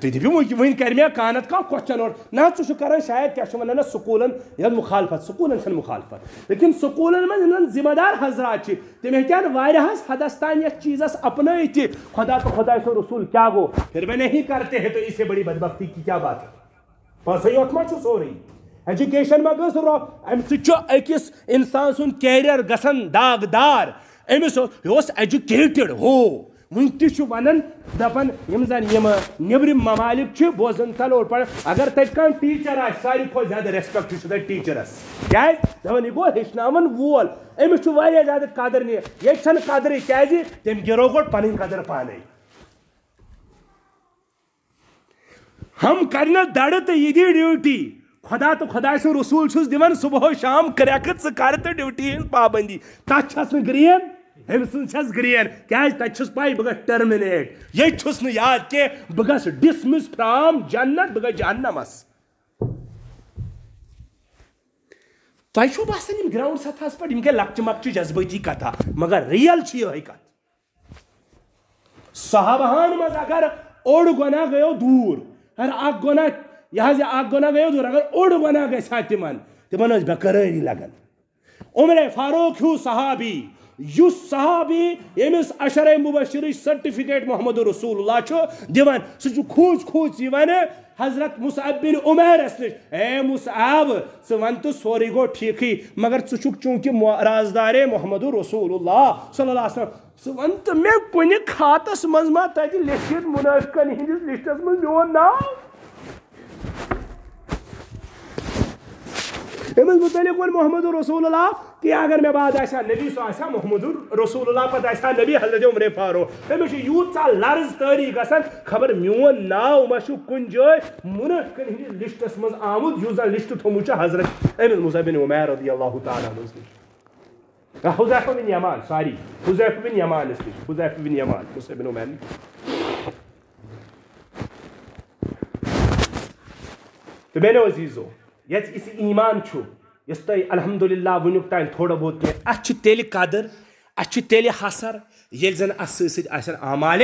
تھی دپو ون کر مے کانت کا کوشچن اور نہ ثہ کران شاید کیا ونان سکولن یا مخالفت سکولن چھ مخالفت لیکن سکولن من ذمہ دار حضرات تم ہیکن واریاہس حدس تان یس چیزس اپنائت خدا تو خدا سو رسول کیا گو پھر میں نہیں کرتے ہیں تو اس سے بڑی بدبختی کی کیا بات ہے بس یوت ما چھ سورئی ایجوکیشن ما گس رو ام سکس انسان سن کیریئر گسن داغدار امس ایجوکیٹڈ ہو ون تن دپان زن نبرم ممالک بوزن تل اور پڑھ اگر تت کان ٹیچر آ ساری کھت زیادہ ریسپیکٹ تت ٹیچرس کیاز دپان یہ گو ہچناون وول امس زیادہ قدر یہ چھن قدر کیاز تم گرو گوڑ پن قدر پانے ہم کرنا دڑ تو یہ دی ڈیوٹی خدا تو خدا سے رسول چھس دیوان صبح و شام کریکت سے کر تو ڈیوٹی ہن پابندی تک چھس نہ گرین ہم سن چھس گرین کیاز تک چھس پائی بہ ٹرمینیٹ یہ چھس نہ یاد کہ بگس ڈسمس فرام جنت بہ جہنمس تہ چھو باسان یم گراؤنڈ سطحس پہ یم کہ لکچہ مکچہ جذباتی کتھا مگر ریل چھ یہ کت صحابہان مز اگر اوڑ گناہ گیو دور اگر اک گناہ یہ اک گناہ گیو دور اگر اوڑ گناہ گژھا تمن بے قراری لگان عمر فاروق ہیو صحابی یس صحابی یمس عشرہ مبشر سرٹیفکیٹ محمد رسول اللہ چھ دیوان سہ کھوج کھوج یوان حضرت مصعب بن عمیرس نش اے مصعب ث ون تو سوری گو ٹھیک مگر ثہ چونکہ رازدار محمد رسول اللہ صلی اللہ علیہ وسلم ث ون تو مے کن کھاتس مز ما تت لکھت منافقن ہندس لسٹس مز میون ناو امس متعلق ون محمد رسول اللہ کہ اگر میں بعد آسا نبی سو آسا محمد رسول اللہ پتہ آسا نبی حضرت عمر فاروق امس یوت سا لرز تاری گسان خبر میون ناو ما کن جائے منافقن ہندس لسٹس مز آمد یوت زن لسٹ تھومت حضرت امس مصعب بن عمیر رضی اللہ تعالی عنہ نش حذیفہ بن یمان سوری حذیفہ بن یمان اس نش حذیفہ بن یمان مصعب بن عمیر تو میرے عزیزو یس اس ایمان چھو یس تہ الحمدللہ ونیک تین تھوڑا بہت اتھ تیل قدر اتھ تیل حسر یل زن اس ست آسن اعمال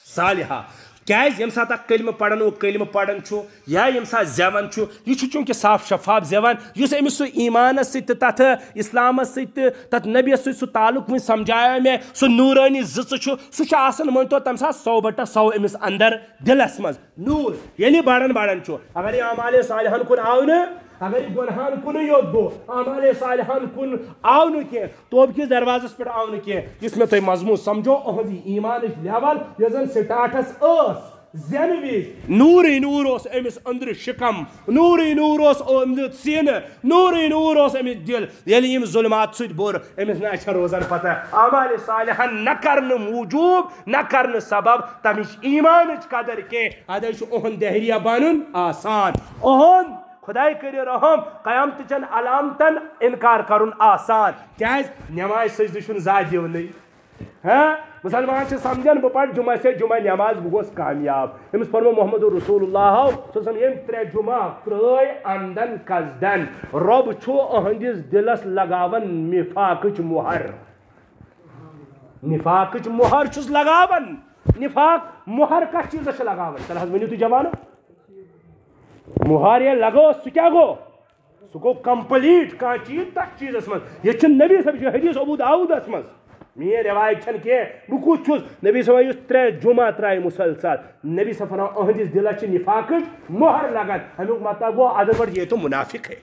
صالحہ کیاز یم سات کلمہ پڑھن وہ کلمہ پڑھن چھو یا یم سات زیون چھو یہ چونکہ صاف شفاف زیون اس امس سہ ایمانس ست تتھ اسلامس ست تتھ نبیس ست سہ تعلق ون سمجھایا میں سہ نورانی زچ چھو سہ آسان مانتو تم سات 100/100 امس اندر دلس مز نور یلی بڑھن بڑھن چھو اگر یہ اعمال صالحان کن آو نا اگر یہ گنہان کن یوت گو اعمال صالحان کن آو نا کی توب کس دروازس پہ آو نا کی جس میں تھی مضمون سمجھو اہد ایمان لیول یہ زن سٹارٹس زین وز نوری نور اس امس اندر شکم نوری نور اس اندر سین نوری نور اس امس دل یلی یم ظلمات ست بور امس نہ روزان پتہ اعمال صالحان نہ کرن موجوب نہ کرن سبب تمش ایمانچ قدر کے ادے اہن دہریہ بنن آسان اہن خدای کری رحم قیامت چن علامتن انکار کرن آسان کیاز نماز سجدہ چھ زاد دیونی ہاں مسلمان چھ سمجھن بہ پڑھ جمعہ سے جمعہ نماز بہ گوس کامیاب امس فرمو محمد رسول اللہ صلی اللہ علیہ وسلم یم 3 جمعہ پرٲے اندن کزدن رب چھو اہندس دلس لگاون نفاقچ مہر نفاقچ مہر چھس لگاون نفاق مہر کس چیز چھ لگاون تل حض ونیو تو جوانو مہار یہ لگو سہ کیا گو سہ گو کمپلیٹ کان چیز تک چیزس مز یہ چھ نبی صاحب حدیث ابو داؤدس مز میری روایت چھن کی بہ کس چھس نبی صاحب یس 3 جمعہ ترائے مسلسل نبی صاحب فرمایا اہندس دلس چھ نفاقچ مہر لگان امیک مطلب گو ادر ورڈ یہ تو منافق ہے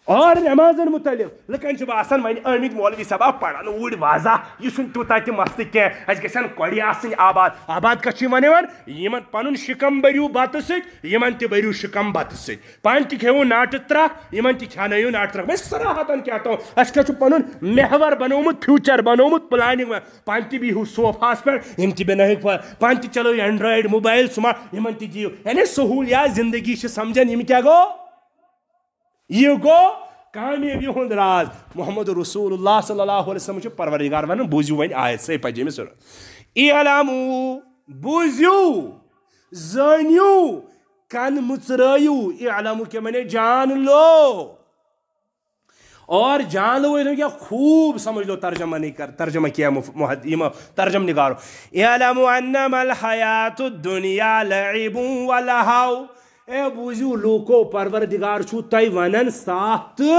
اور نمازن متعلق لکن باسان ون آمت مولوی صاحب پڑھان اوڑ واضح یہ تیوتہ تہ مسلہ کی اس گھن کڑ آسن آباد آباد کچھ ون پن شکم بریو بتہ سن تہ بریو شکم بتہ سن پان تہ کھیو ناٹ ترک تہ کھنو ناٹ ترک میں صراحتن کیا تو اس کیا پن محور بنومت فیوچر بنومت پلاننگ پان تہ بہو صوفاس پہ تہ بنائک پان تہ چلو اینڈرائڈ موبائل سمارٹ تہ دیو یعنی سہولیات زندگی سمجھن کیا گو یہ گو کامیابی ہند راز محمد رسول اللہ صلی اللہ علیہ وسلم پروردگار ون بوزیو ون آیت سے پجے میں سر اعلموا بوزیو زانیو کن مچرائیو اعلموا کے معنی جان لو اور جان لو کیا خوب سمجھ لو ترجمہ نہیں کر ترجمہ کیا ترجم نگارو اعلموا انما الحیات الدنیا لعب ولہو اے بوزیو لوکو پروردگار چھو تائی ونن صاف تو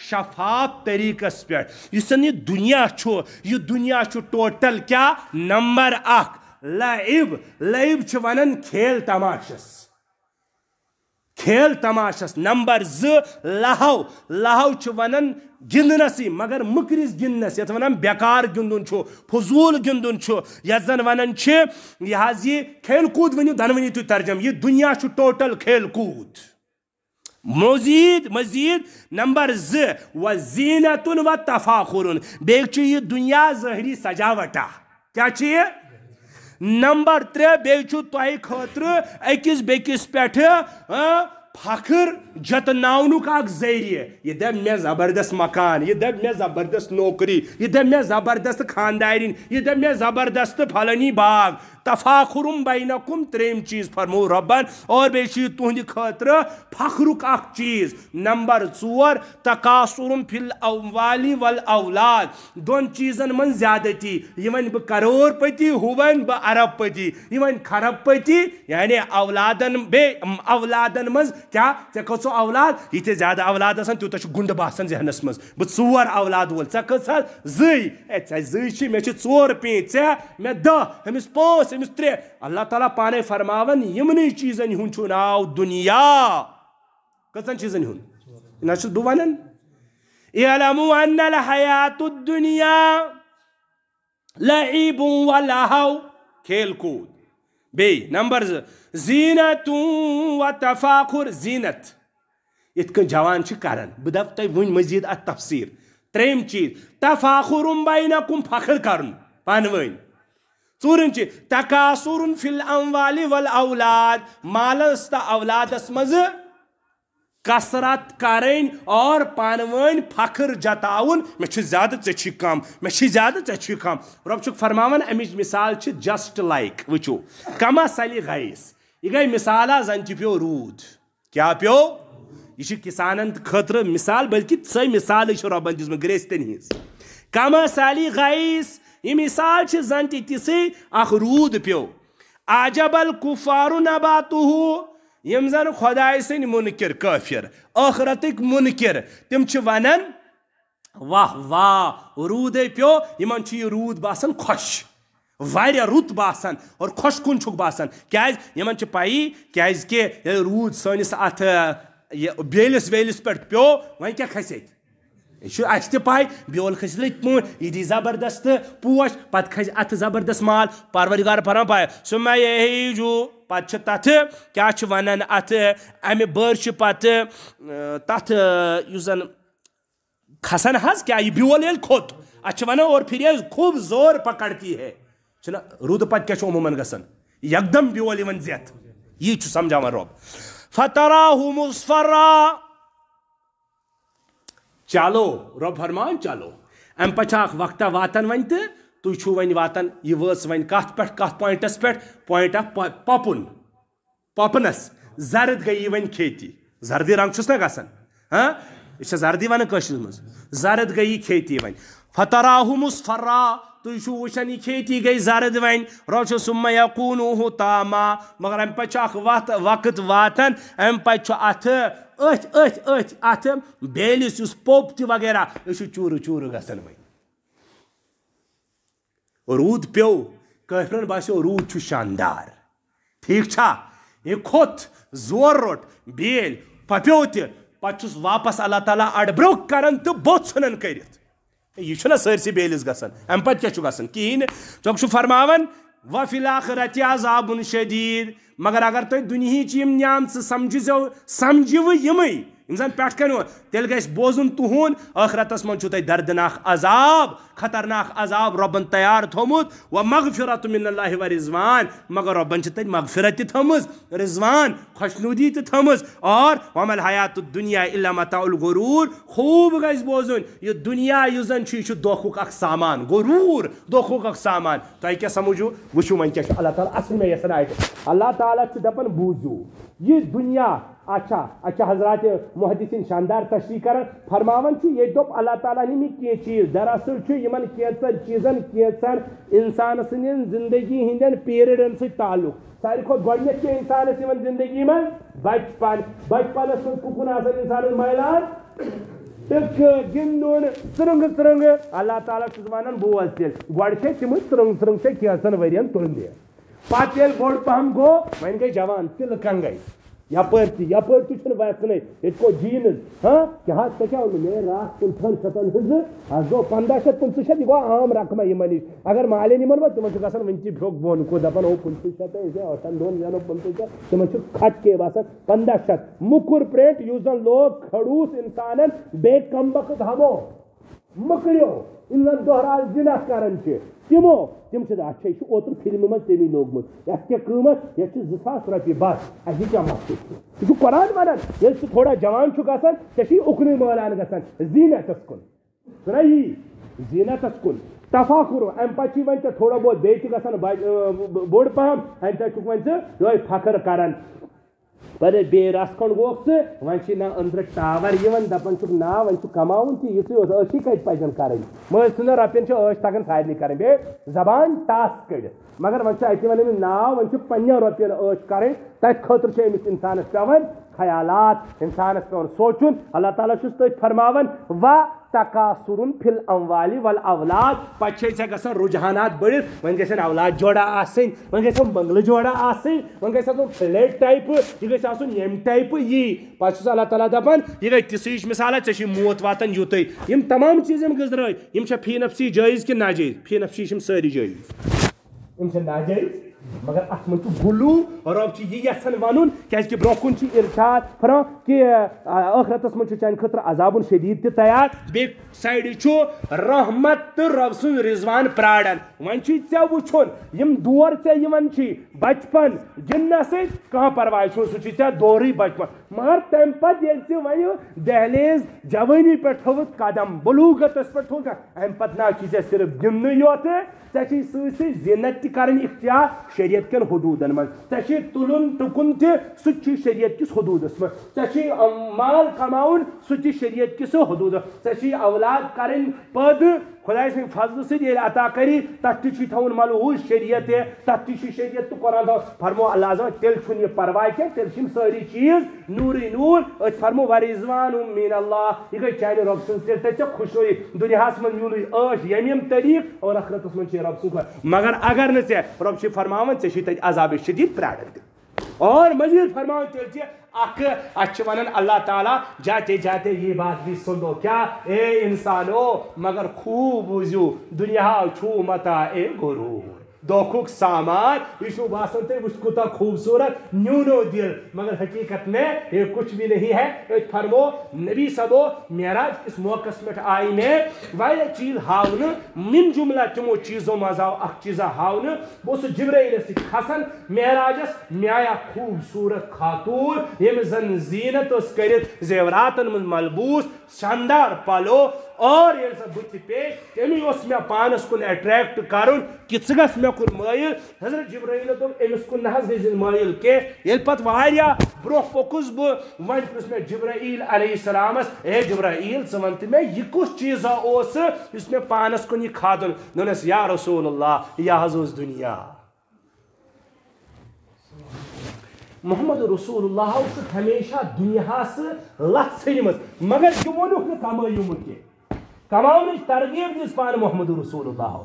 شفاف طریقس پہ یہ دنیا چھو یہ دنیا چھو ٹوٹل کیا نمبر 1 لعب لعب چھ ونن کھیل تماشس نمبر 2 لہو لہو چھ ونن گندنسی مگر مکرس گندنس یت ونان بیکار گندن چھو فضول گندن چھو یت زن ونان چھ یہ کھیل کود ونیو دنونی تو ترجم یہ دنیا چھو ٹوٹل کھیل کود مزید نمبر 2 وزینت و تفاخر بیک چھ یہ دنیا ظاہری سجاوٹا کیا چھ نمبر 3 بیک چھ تہ خاطر اکس بیکس پٹھ فخر جتناؤنک اک ذریعہ یہ دب میں زبردست مکان یہ دب میں زبردست نوکری یہ دب میں زبردست خاندارین یہ دب میں زبردست پھلنی باغ تفاخرم بینکم تریم چیز فرمو ربن اور بیشی تہندی خاطر فخرک اک چیز نمبر 4 تکاثرم فی الاموال والاولاد دون چیزن من زیادتی یمن ب کروڑ پتی ہوون ب ارب پتی یمن خرب پتی یعنی اولادن اولادن من کیا ژے کھژو اولاد یہ زیادہ اولاد آسان تیوتاہ چھ گنڈ باسان ذہنس مز بہ 4 اولاد وول ژے کھژ زٕے اے ژے زٕے چھ مے چھ 4 پیٖنٛتۍ ژے مے 10 أمِس 5 أمِس 3 اللہ تعالیٰ پانے فرماون یمنٕے چیزن ہُنٛد چھُ ناو دنیا کٔژن چیزن ہُنٛد نہ چھُس بہٕ ونان اعلموا ان الحیات الدنیا لعب ولہو کھیل کود بیٚیہِ نمبر 2 زینت و تفاخر زینت یت کن جوان چھ کران بہ دپ تہ ون مزید ات تفسیر 3 چیز تفاخر بینکم فخر کرن پانوین 4 چھ تکاثر فی الاموال والاولاد مالس تہ اولادس مز کثرت کریں اور پانوین فخر جتاون میں چھ زیادہ ژے چھ کم میں چھ زیادہ ژے چھ کم رب چھ فرماون امچ مثال چھ جسٹ لائک وچو کما سلی غیث یہ گئی مثال زن چھ پیو رود کیا پیو یہ کسانن خاطر مثال بلکہ سی مثال ربن دس گریستن ہز کما سلی غیث یہ مثال چھ زن تسی اخ رود پیو عجب الکفار نباتہ یم زن خدای سن منکر کافر آخرتک منکر تم چھ ونن واہ واہ رود پیو یمن چھ یہ رود باسان خوش واریاہ رت باسان اور خوش کن چھک باسان کیاز یمن چھ پائی کیاز کہ رود سانس ات بیلس ویلس پہ پیو ون کیا کھسے اس تہ پائی بیول کھس لت پون یہ دی زبردست پوش پتہ کھس ات زبردست مال پروردگار فرمان پائی سما یہیجو پتہ تتھ کیا ونان ات امہ بر پتہ تتھ اس زن کھسن حس کیا یہ بیول یل کھوت ات ونان اور پھر یہ خوب زور پکڑتی ہے چھنا رود پتہ کیا عموماً گژھان یکدم بیول یوان زیت یہ سمجھاوان رب فتراہ مصفرا چلو رب فرمان چلو ام پچھا وقتہ واتن ون تو چھو ون واتن یہ وٲژ ون کت پہ کت پوائنٹس پہ پوائنٹ آف پپن پپنس زرد گئی ون کھیتی زردی رنگ چھس نا گژھان ہاں یہ زردی ون کٲشرس مز زرد گئی کھیتی ون فتراہ مصفرا تھی وچان یہ کھیتی گئی زرد ون رب ثم یکون حطاما مگر ام پہ وقت واتن ام پہ ات ات بیلس اس پوپ تہ وغیرہ یہ چور چور گژھان ون رود پیو کافرن باسیو رود چھ شاندار ٹھیک چھا یہ کھوت زور روٹ بیل پپیو تہ پتہ واپس اللہ تعالیٰ اڑ برو کران تو بوت ژھنان کرت یہ سرسی بیلس گژھان ام پتہ کیا گژھان کہین ٹھیک فرماون وفی الآخرۃ عذاب شدید مگر اگر تھی دنہچ نعمت سمجھو یمے زن پہ کن تیل گھس بوزن تہد ٲخرتس من تہ دردناک عذاب خطرناک عذاب ربن تیار تھومت و مغفرت من اللہ و رضوان مگر ربن تہ مغفرت تھمز رضوان خوشنودی تہ تھمز اور وما الحیات الدنیا الا متاع الغرور خوب گھس بوزن یہ دنیا یہ زن یہ دھوکھک اخ سامان غرور دھوکھک اخ سامان تہ کیا سمجھو وچھو من کیا اللہ تعالیٰ اصل میں یسن آئے اللہ تعالیٰ دپان بوزو یہ دنیا اچھا حضرات محدثین شاندار تشریح کر فرماون یہ دپ اللہ تعالیٰ نم کی چیز دراصل یمن کیچن چیزن کیچن انسان سن زندگی ہندین پیریڈن سے تعلق ساری کھت گۄڈنیتھ کیا انسانس یمن زندگی من بچپنس من کُکُن آسان انسان میلان ٹک گندن ژرنگ اللہ تعالیٰ ونان بوز تیل گۄڈٕ چھِ تِم ژرنگ چھِ کینٛژن ؤرین تُلمٕتۍ پتہٕ ییٚلہِ بوٚڑ پہم گوٚو وۄنۍ گٔے جوان تِلہٕ کنگے یپر تہ ویسن یہ گو جینز ہاں کیا کیا میرے رات 1500 ہز گو 1500 یہ گو عام رقم یہ نش اگر مالین نمن تم گھن ون تہ پھیوک بون کو دپان ہو 1500 8 دون زینو 1500 تم کھٹ کے باسان 1500 مکر پرنٹ یس زن لوگ کھڑوس انسانن بے کم وقت ہمو مکریو ان زن دہراز زنا کران تم اچھا یہ اوتر فلم من تمی لوگمت یہ قیمت یہ 2000 روپیے بس اچھے کیا مقصد یہ قرآن ونان یل تھوڑا جوان گھان ٹھیک اکن مولان گھان زینتس کن سنائی زینتس کن تفاخر ام پہ ون تھوڑا بہت بیٚیہِ تہِ گژھان بوڑ پہم ام تک ون ژٕ فخر کران پتہ بیٚیہِ رس کھنڈ گوکھ ژٕ وۄنۍ نا أنٛدرٕ ٹاور یِوان دپان چھُکھ نا وۄنۍ چھُ کماوُن تہِ یِژٕے یوت ٲشی کتہِ پزن کرٕنۍ مٲلۍ سٕنٛدٮ۪ن رۄپین چھِ ٲش تگان سارنٕے کرٕنۍ بیٚیہِ زبان ٹاس کٔڑِتھ مگر وۄنۍ چھُ اتہِ ونان ناو وۄنۍ چھُ پننٮ۪ن رۄپین ٲش کرٕنۍ تتھ خٲطرٕ چھُ أمِس انسانس پیٚوان خیالات انسانس پیٚوان سونچُن اللہ تعالیٰ چھُس تٔتھۍ فرماوان و تکاثر فی الاموال والاولاد پتہ گھان رجحانات بڑھت ون گھن اولاد جوڑا آسن ون گھن بنگلہ جوڑا آسن ون گھس آسن فلیٹ ٹائپ یہ گھس آسن یم ٹائپ یہ پتہ اللہ تعالیٰ دپان یہ گئی تِژھ ہِش مثال ژےٚ چھی موت واتان یوتٕے یم تمام چیز گزرٲے یم چھا فی نفسی جٲیز کہ ناجٲیز فی نفسی یم سٲری جٲیز یم چھا ناجٲیز مگر ات من گلو رب یہ یژھان ون کی برو کن ارشاد فرم کہ ٲخرتس من چانہ خاطر عذاب شدید تہ تیار بی سائڈ رحمت تو رب سن رضوان پراران ون ے وچھن یم دور ے بچپن گندنس کھانا پرواے سہ دورے بچپن مگر تم پتہ ون دہلیز جوانی پہ تھوت قدم بلوغتس پہ تھوت ام پتہ نا ے صرف گندن یوت ے سی زینت تہ کریں اختیار شریعت کن حدودن من ے تلن ٹکن تہ سہ شریعت کس حدودس من ے مال کماؤن سہ شریعت کس حدود ے اولاد کریں پد خدا سن فضل سی عطا کری تک تھی تھون ملحوظ شریعت تک تھی شریعت تو قرآن فرمو اللہ اعظم تیل چھن یہ پرواہ کی تیل ساری چیز نوری نور ات فرمو ورضوان من اللہ یہ گئی چانہ رب سن تیل تیل خوشوئی دنیا من میول عش یم طریق اور آخرتس من رب سن مگر اگر نہ رب فرماون ے تک عذاب شدید پرارن اور مزید فرماؤ تیل اچھ ونان اللہ تعالیٰ جاتے جاتے یہ بات بھی سن لو کیا اے انسانو مگر خوب بوزیو دنیا چھو متا اے غرور دھوکھک سامان یہ باسان تھی وچ کوتا خوبصورت نیونو دل مگر حقیقت میں یہ کچھ بھی نہیں ہے فرمو نبی صبو معراج اس موقع میں آئی میں وایا چیز ہاؤن من جملہ تمو چیزوں مزاو اخ چیزا ہاؤن بوس جبرائیل سے کھسن معراجس میایا خوبصورت خاتون یم زن زینت اس کرت زیوراتن من ملبوس شاندار پلو اور یہ سب بت پیش تمی اس میں پانس کن اٹریکٹ کرن کہ ثگس میں کن مائل حضرت جبرائیل دوپ امس کن نہ گزن مائل کے یل پت واریہ برو پوکس بہ ون پرس میں جبرائیل علیہ السلام اے جبرائیل ث ونت میں یہ کس چیزا اس اس میں پانس کن یہ کھادن دونس یا رسول اللہ یا حضوز دنیا محمد رسول اللہ ہمیشہ دنیا سے لت ژھنمت مگر یہ وونک کمائیو کی کماؤن ترغیب دس پان محمد رسول اللہ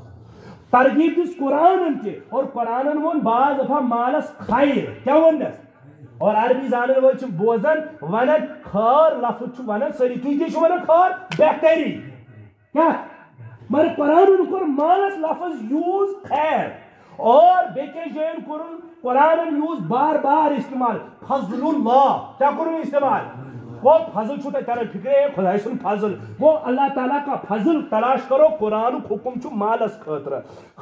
ترغیب دس قرآن تہ اور قرآن وون بعض دفعہ مالس خیر کیا ونس اور عربی زانن ول بوزن ونن خار لفظ ونن سری تھی ونن خار بہتری کیا مگر قرآن کور مانس لفظ یوز خیر اور بیکے جائن کرن قرآن یوز بار بار استعمال فضل اللہ کیا کرن استعمال وہ فضل چھو تران فکرے خدا سن فضل وہ اللہ تعالیٰ کا فضل تلاش کرو قرآن حکم چھو مالس خطر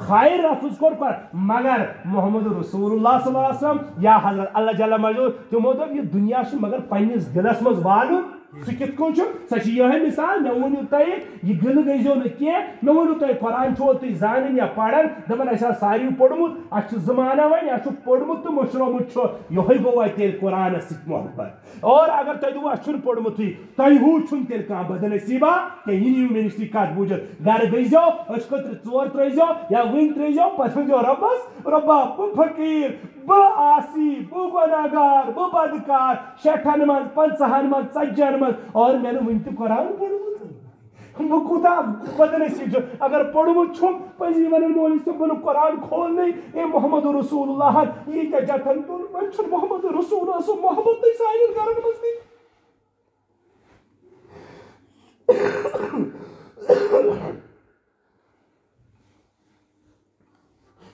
خیر لفظ کر مگر محمد رسول اللہ صلی اللہ علیہ وسلم یا حضرت اللہ جل مجدور تمو دوپ یہ دنیا مگر پنس دلس مز والن سہ کت کن سہ یہ مثال مے ونو تہ یہ گل گزو نا کی مے ونو تہ قرآن چھو تھی زانن یا پڑھن دپن اس ساروی پوڑمت اس زمانہ ون یہ پوڑمت تو مشرومت یہ گو تیل قرآن ست محبت اور اگر تہ دو اس پوڑمت تہ ہو چھن تیل کھانا بدنصیبہ کہ یہ نیو مے نش کت بوجھت گھر گزو اس خطر ژور ترزو یا ون ترزو پتہ ونزو ربس ربا بہ فقیر بہ آسی بہ گناہگار بہ بدکار 60 من 50 من 40 من اور میں نے ون تہ قرآن پوڑمت بہ کوتا بدنصیب اگر پوڑمت چھم پزی ون مولوی صاحب قرآن کھول نہیں اے محمد رسول اللہ یہ کیا جتن تر من چھ محمد رسول اللہ صلی محمد تی سائن کرن مستی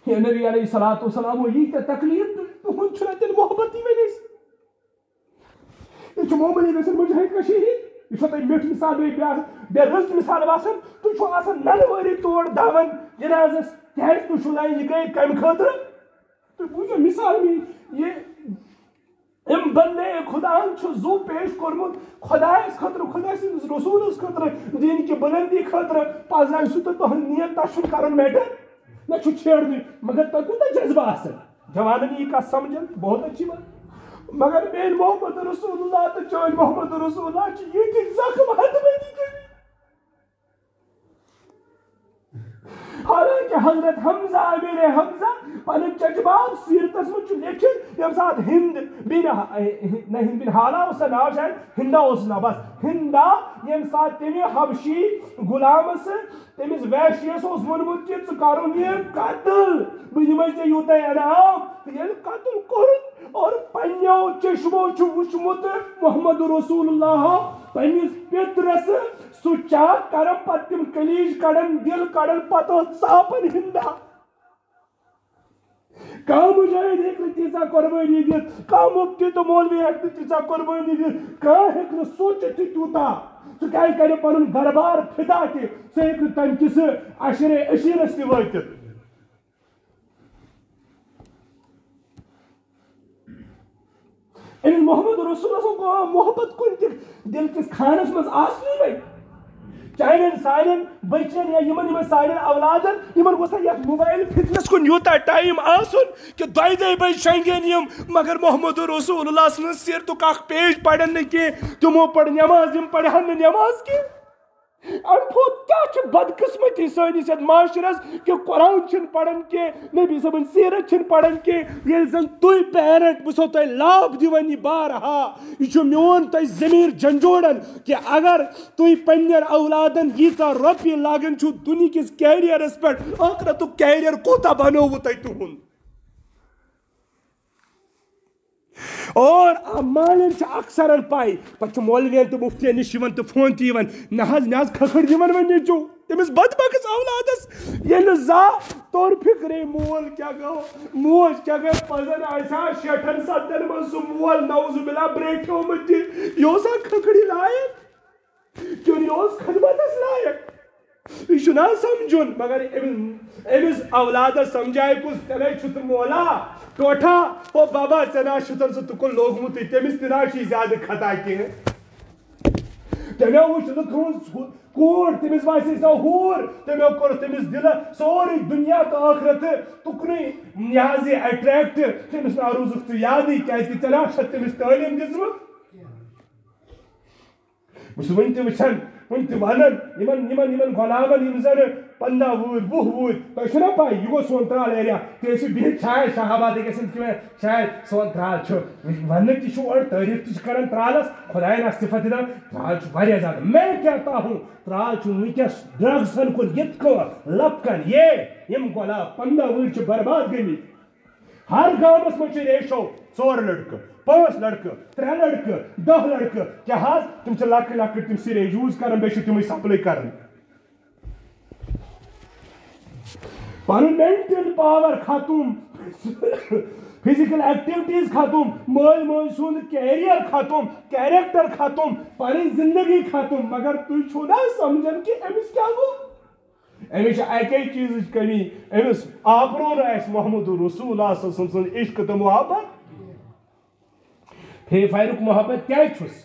یہ نبی علیہ الصلوۃ والسلام یہ کیا تکلیف تہن چھنا تیل محبتی ونس یہ مومنی گژھن مجاہد کا شہید یہ تہ میٹھ مثال بے رز مثال باسان تہ آسان ننوری تور دون جنازس کیاز تہ لائن یہ گئی کم خاطر تہ بوزو مثال میں یہ ام بندے خدا زو پیش کورمت خدا خطر خدا سندس رسول خطر دین کی بلندی خطر پزا سہ تو تہن نیت تہ کرن میٹر نہ چھیڑنی مگر تہ کوتا جذبہ آسان جوانن یہ کت سمجھن بہت اچھی بات مگر میل محمد رسول اللہ تو چون محمد رسول اللہ یہ زخم حتمی کی حالانکہ حضرت حمزہ امیر حمزہ پنن چچباب سیرتس مجھ لیکن یم ساتھ ہند بن حالہ اس ناو شاید ہندا اس نا بس ہندا یم ساتھ تمی حبشی غلام سے تمس ویشیس اس ونمت کہ ژٕ کرُن یہ قتل بہ دمے ژےٚ یوٗتاہ انعام ییٚلہِ قتل کوٚرُن اور پننیو چشمو چھُ وٕچھمُت محمد رسول اللہ پننس پیترس سہ چاک کرن پتہ تم کلیج کڑن دل کڑن پتہ ژاپن ہندا کانٛہہ مجاہد ہیٚکہِ نہٕ تیٖژاہ قۄربٲنی دِتھ کانٛہہ مفتی تہٕ مولوی ہیٚکہِ نہٕ تیٖژاہ قۄربٲنی دِتھ کانٛہہ ہیٚکہِ نہٕ سوٗنٛچِتھ تہِ تیوٗتاہ سُہ کیٛازِ کرِ پنُن گرٕ بار فدا تہِ سُہ ہیٚکہِ نہٕ تمہِ کِس عشرے عشیٖرس تہِ وٲتِتھ أمس محمد رسول اللہ محبت کن تہ دل کس خانس مز آسنی وے چاہن سانن بچن یا یمن سانن اولادن یمن گوسا یہ موبائل فٹنس کن یوتا ٹائم آسن کہ دۄیہِ دۄہہِ بج شنگن یم مگر محمد رسول اللہ سن سیر تو اخ پیج پڑھن نہ کی تمو پڑھ نماز یم پڑھن نہ نماز کی انفوت کیا بدقسمتی سانس یتھ معاشرس کہ قرآن چھن پڑھن کے نبی صبن سیرت چھن پڑھن کے یل زن تھی پیرنٹ بسو تہ لاب دیون یہ بارہا یہ میون تہ ضمیر جھنجھوڑن کہ اگر تھی پنن اولادن ییژا رۄپیہِ لاگان چھو دنیا کس کیریئرس پہ ٲخرتُک کیریئر کوتاہ بنووُ تۄہہِ تُہُنٛد اور مالن اکثر پائی پہ مولوین تو مفتین نش تو فون تہ نہ مے کھکھڑ دِوان وۄنۍ نیٚچو تٔمِس بدبخت اولادس ییٚلہِ زا توٚر فکرے مول کیا گو موج کیا گو پزن آسا 60-70 من سُہ مول نعوذ باللہ بریٹھیومُت تہِ یہِ اوسا کھکھڑِ لایق کِنہٕ یہِ اوس خدمتس لایق یہ چھُنا سمجھُن مگر أمِس اولادس سمجھائے کُس ژےٚ چھُتھ مولا ٹوٹھا او بابا ژےٚ نا چھُتن سُہ تُکُن لوگمُتٕے تٔمِس تہِ نا چھُے زیادٕ خطا کینٛہہ تٔمۍ وٕچھ لُکہٕ ہٕنٛز کوٗر تٔمِس باسے سۄ ہوٗر تٔمۍ کوٚر تٔمِس دِلہٕ سورُے دُنیا تہٕ ٲخرت تُکنُے یہِ حظ یہِ اٹریکٹ تٔمِس نا روٗزُکھ ژٕ یادٕے کیٛازِکہِ ژےٚ نا چھَتھ تٔمِس تعلیٖم دِژمٕژ بہٕ چھُس وٕنہِ تہِ وٕچھان وٕنہِ تہِ وَنان یِمن غۄلامن یِم زن 15 وُہٕرۍ 20 وُہٕرۍ تۄہہِ چھُنا پاے یہِ گوٚو سون ترال ایریا تُہۍ ٲسِو بِہِتھ شاید شاہآبادٕکۍ گژھن کینٛہہ شاید سون ترال چھُ وننہٕ تہِ چھُ اورٕ تعریٖف تہِ چھِ کران ترالس خۄداین اتھ صفت دِوان ترال چھُ واریاہ زیادٕ میں کہتا ہوں ترال چھُ وٕنکیٚس ڈرگسن کُن یِتھ کٔنۍ لپکان یِم غۄلام 15 وُہٕرۍ چھِ برباد گٔمٕتۍ ہر گامس من ریشو 4 لڑکہ 5 لڑکہ 3 لڑکہ 10 لڑکہ کیا حاض تم سے لکٹ لکٹ تم سیریج یوز کرن بیشی تم سپلائی کرن پن مینٹل پاور ختم فزیکل ایکٹیویٹیز ختم مول موج سند کیریئر ختم کیریکٹر ختم پن زندگی ختم مگر تھی چھو نا سمجھن کہ امس کیا گو امس اکی چیز کمی امس آبرو اس محمد رسول اللہ صلی اللہ علیہ وسلم عشق تو محبت فری فائرک محبت کیا چھس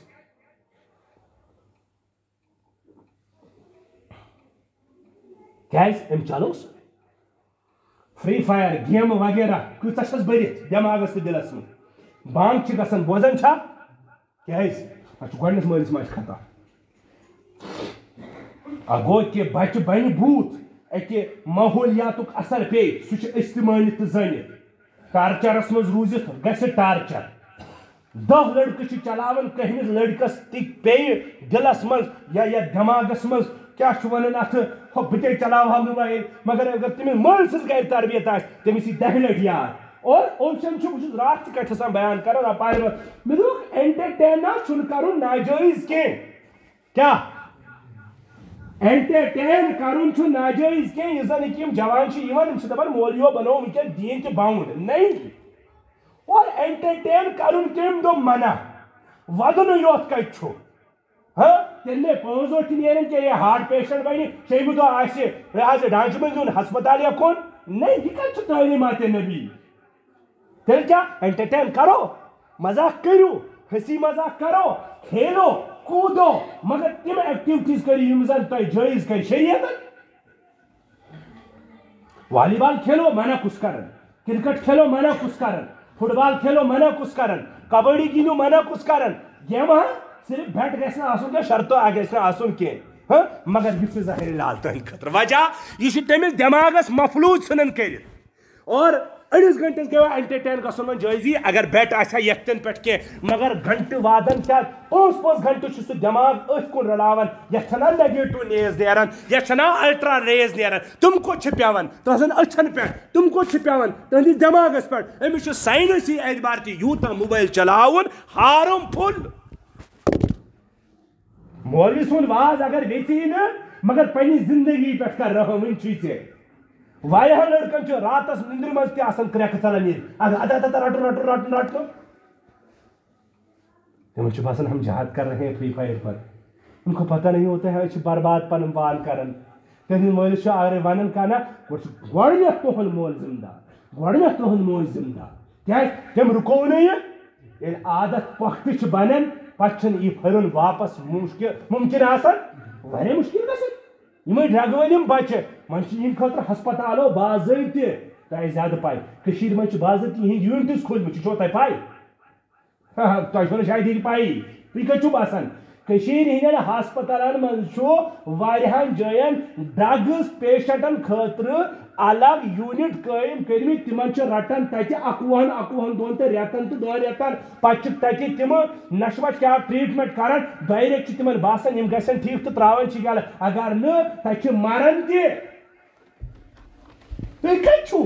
کیا ام چلوس فری فائر گیم وغیرہ کچھ برت دماغس تو دلس من بانگ گھن بوزان چھا کیا گۄڈنیس مٲلِس ماجہِ خطا گو کہ بچہ بن بھوت اکہ ماحولیاتک اثر پے سہ اس مانت تو زنت ٹارچرس مز روزت گھس ٹارچر 10 لڑکہ چلاوان کہمس لڑکس پے دلس مز یا دماغس مز کیا ونان ات بہت چلاوہ موبائل مگر اگر تمس مل سز گر تربیت آس تمس یہ 10 لٹ یاد اور اوپشن بہت رات تہ کتھ بیان کران اپار مے دوک انٹرٹین چھن کرن ناجائز کیا انٹرٹین کرن چھ ناجائز کی زن کہ جوان دپان مولیو بنو ونکس دین تہ باؤنڈ نہیں اور انٹرٹین کرن کم دو منع ودن یوت کت چھ ہاں تیلے 5 دہ نیرن کہ یہ ہارٹ پیشنٹ بنی 6 دہ آج ڈانچہ من دون ہسپتال یا کون نہیں یہ کت تعلیمات نبی تیل کیا انٹرٹین کرو مزاق کرو ہنسی مزاق کرو کھیلو کودو مگر تم ایکٹیویٹیز کرو یم زن تہ جائز کر شریعت والی بال کھیلو منع کس کرن کرکٹ کھیلو منع کس کرن فٹ بال کھیلو منع کس کرن کبڈی گندو منع کس کرن گیم صرف بیٹ گھس نا شرطو گھس نا کی مگر یہ ظاہر لال تہند خطر وجہ یہ تمس دماغس مفلوج ژھنن کرت اور اڑس گنٹس گو انٹرٹین گھن من جائزی اگر بیٹ آسا یکتن پہ کی مگر گھنٹہ وادن کیا 5 گھنٹہ سہ دماغ ات کن رلاوان یھنا نیگیٹو نیز نیران یھنا الٹرا ریز نیران تم کوت پیوان تہذن اچھن پہ تم کوت پیوان تہندس دماغس پہ امس سائنسی اعتبار تہ یوتا موبائل چلاون ہارم فل مولوی سن واز اگر ویسی نا مگر پنہ زندگی پہ کر رحم چھ واریاہ لڑکن راتس نندر مز تہ کریک ژلان رٹو رٹو رٹو رٹو تمن باسان ہم جہاد کر رہے ہیں فری فائر پر ان کو پتہ نہیں ہوتا ہے برباد پن پان کرن تہند مولس اگر ونان کنا گۄڈنیتھ تہند مول ذمہ دار گۄڈنیتھ تہند موج ذمہ دار کیا تم رکو نہیں ییٚلہِ عادت پختہ بنان پتہ یہ پھرن واپس ممکن آسان واریاہ مشکل گژھان یمے ڈرگ ولم بچہ من ان خاطر ہسپتالو باضابطہ تہ زیادہ پائی من باضابطہ یہ یونٹس کھولمت یہ تہ پائی تہ شاید یہ پائی تھی کتھ باسان ہند ہسپتالن من جائن ڈرگز پیشنٹن خاطر الگ یونٹ قائم کرمت تمن رٹان تتہ 21 دون تو ریتن تو 2 ریتن پتہ تتہ تم نشوش کیا ٹریٹمنٹ کران ڈائریکٹ تمن باسان یم گھن ٹھیک تو تراون گل اگر نا تتہ مران تہ تھی کت چھو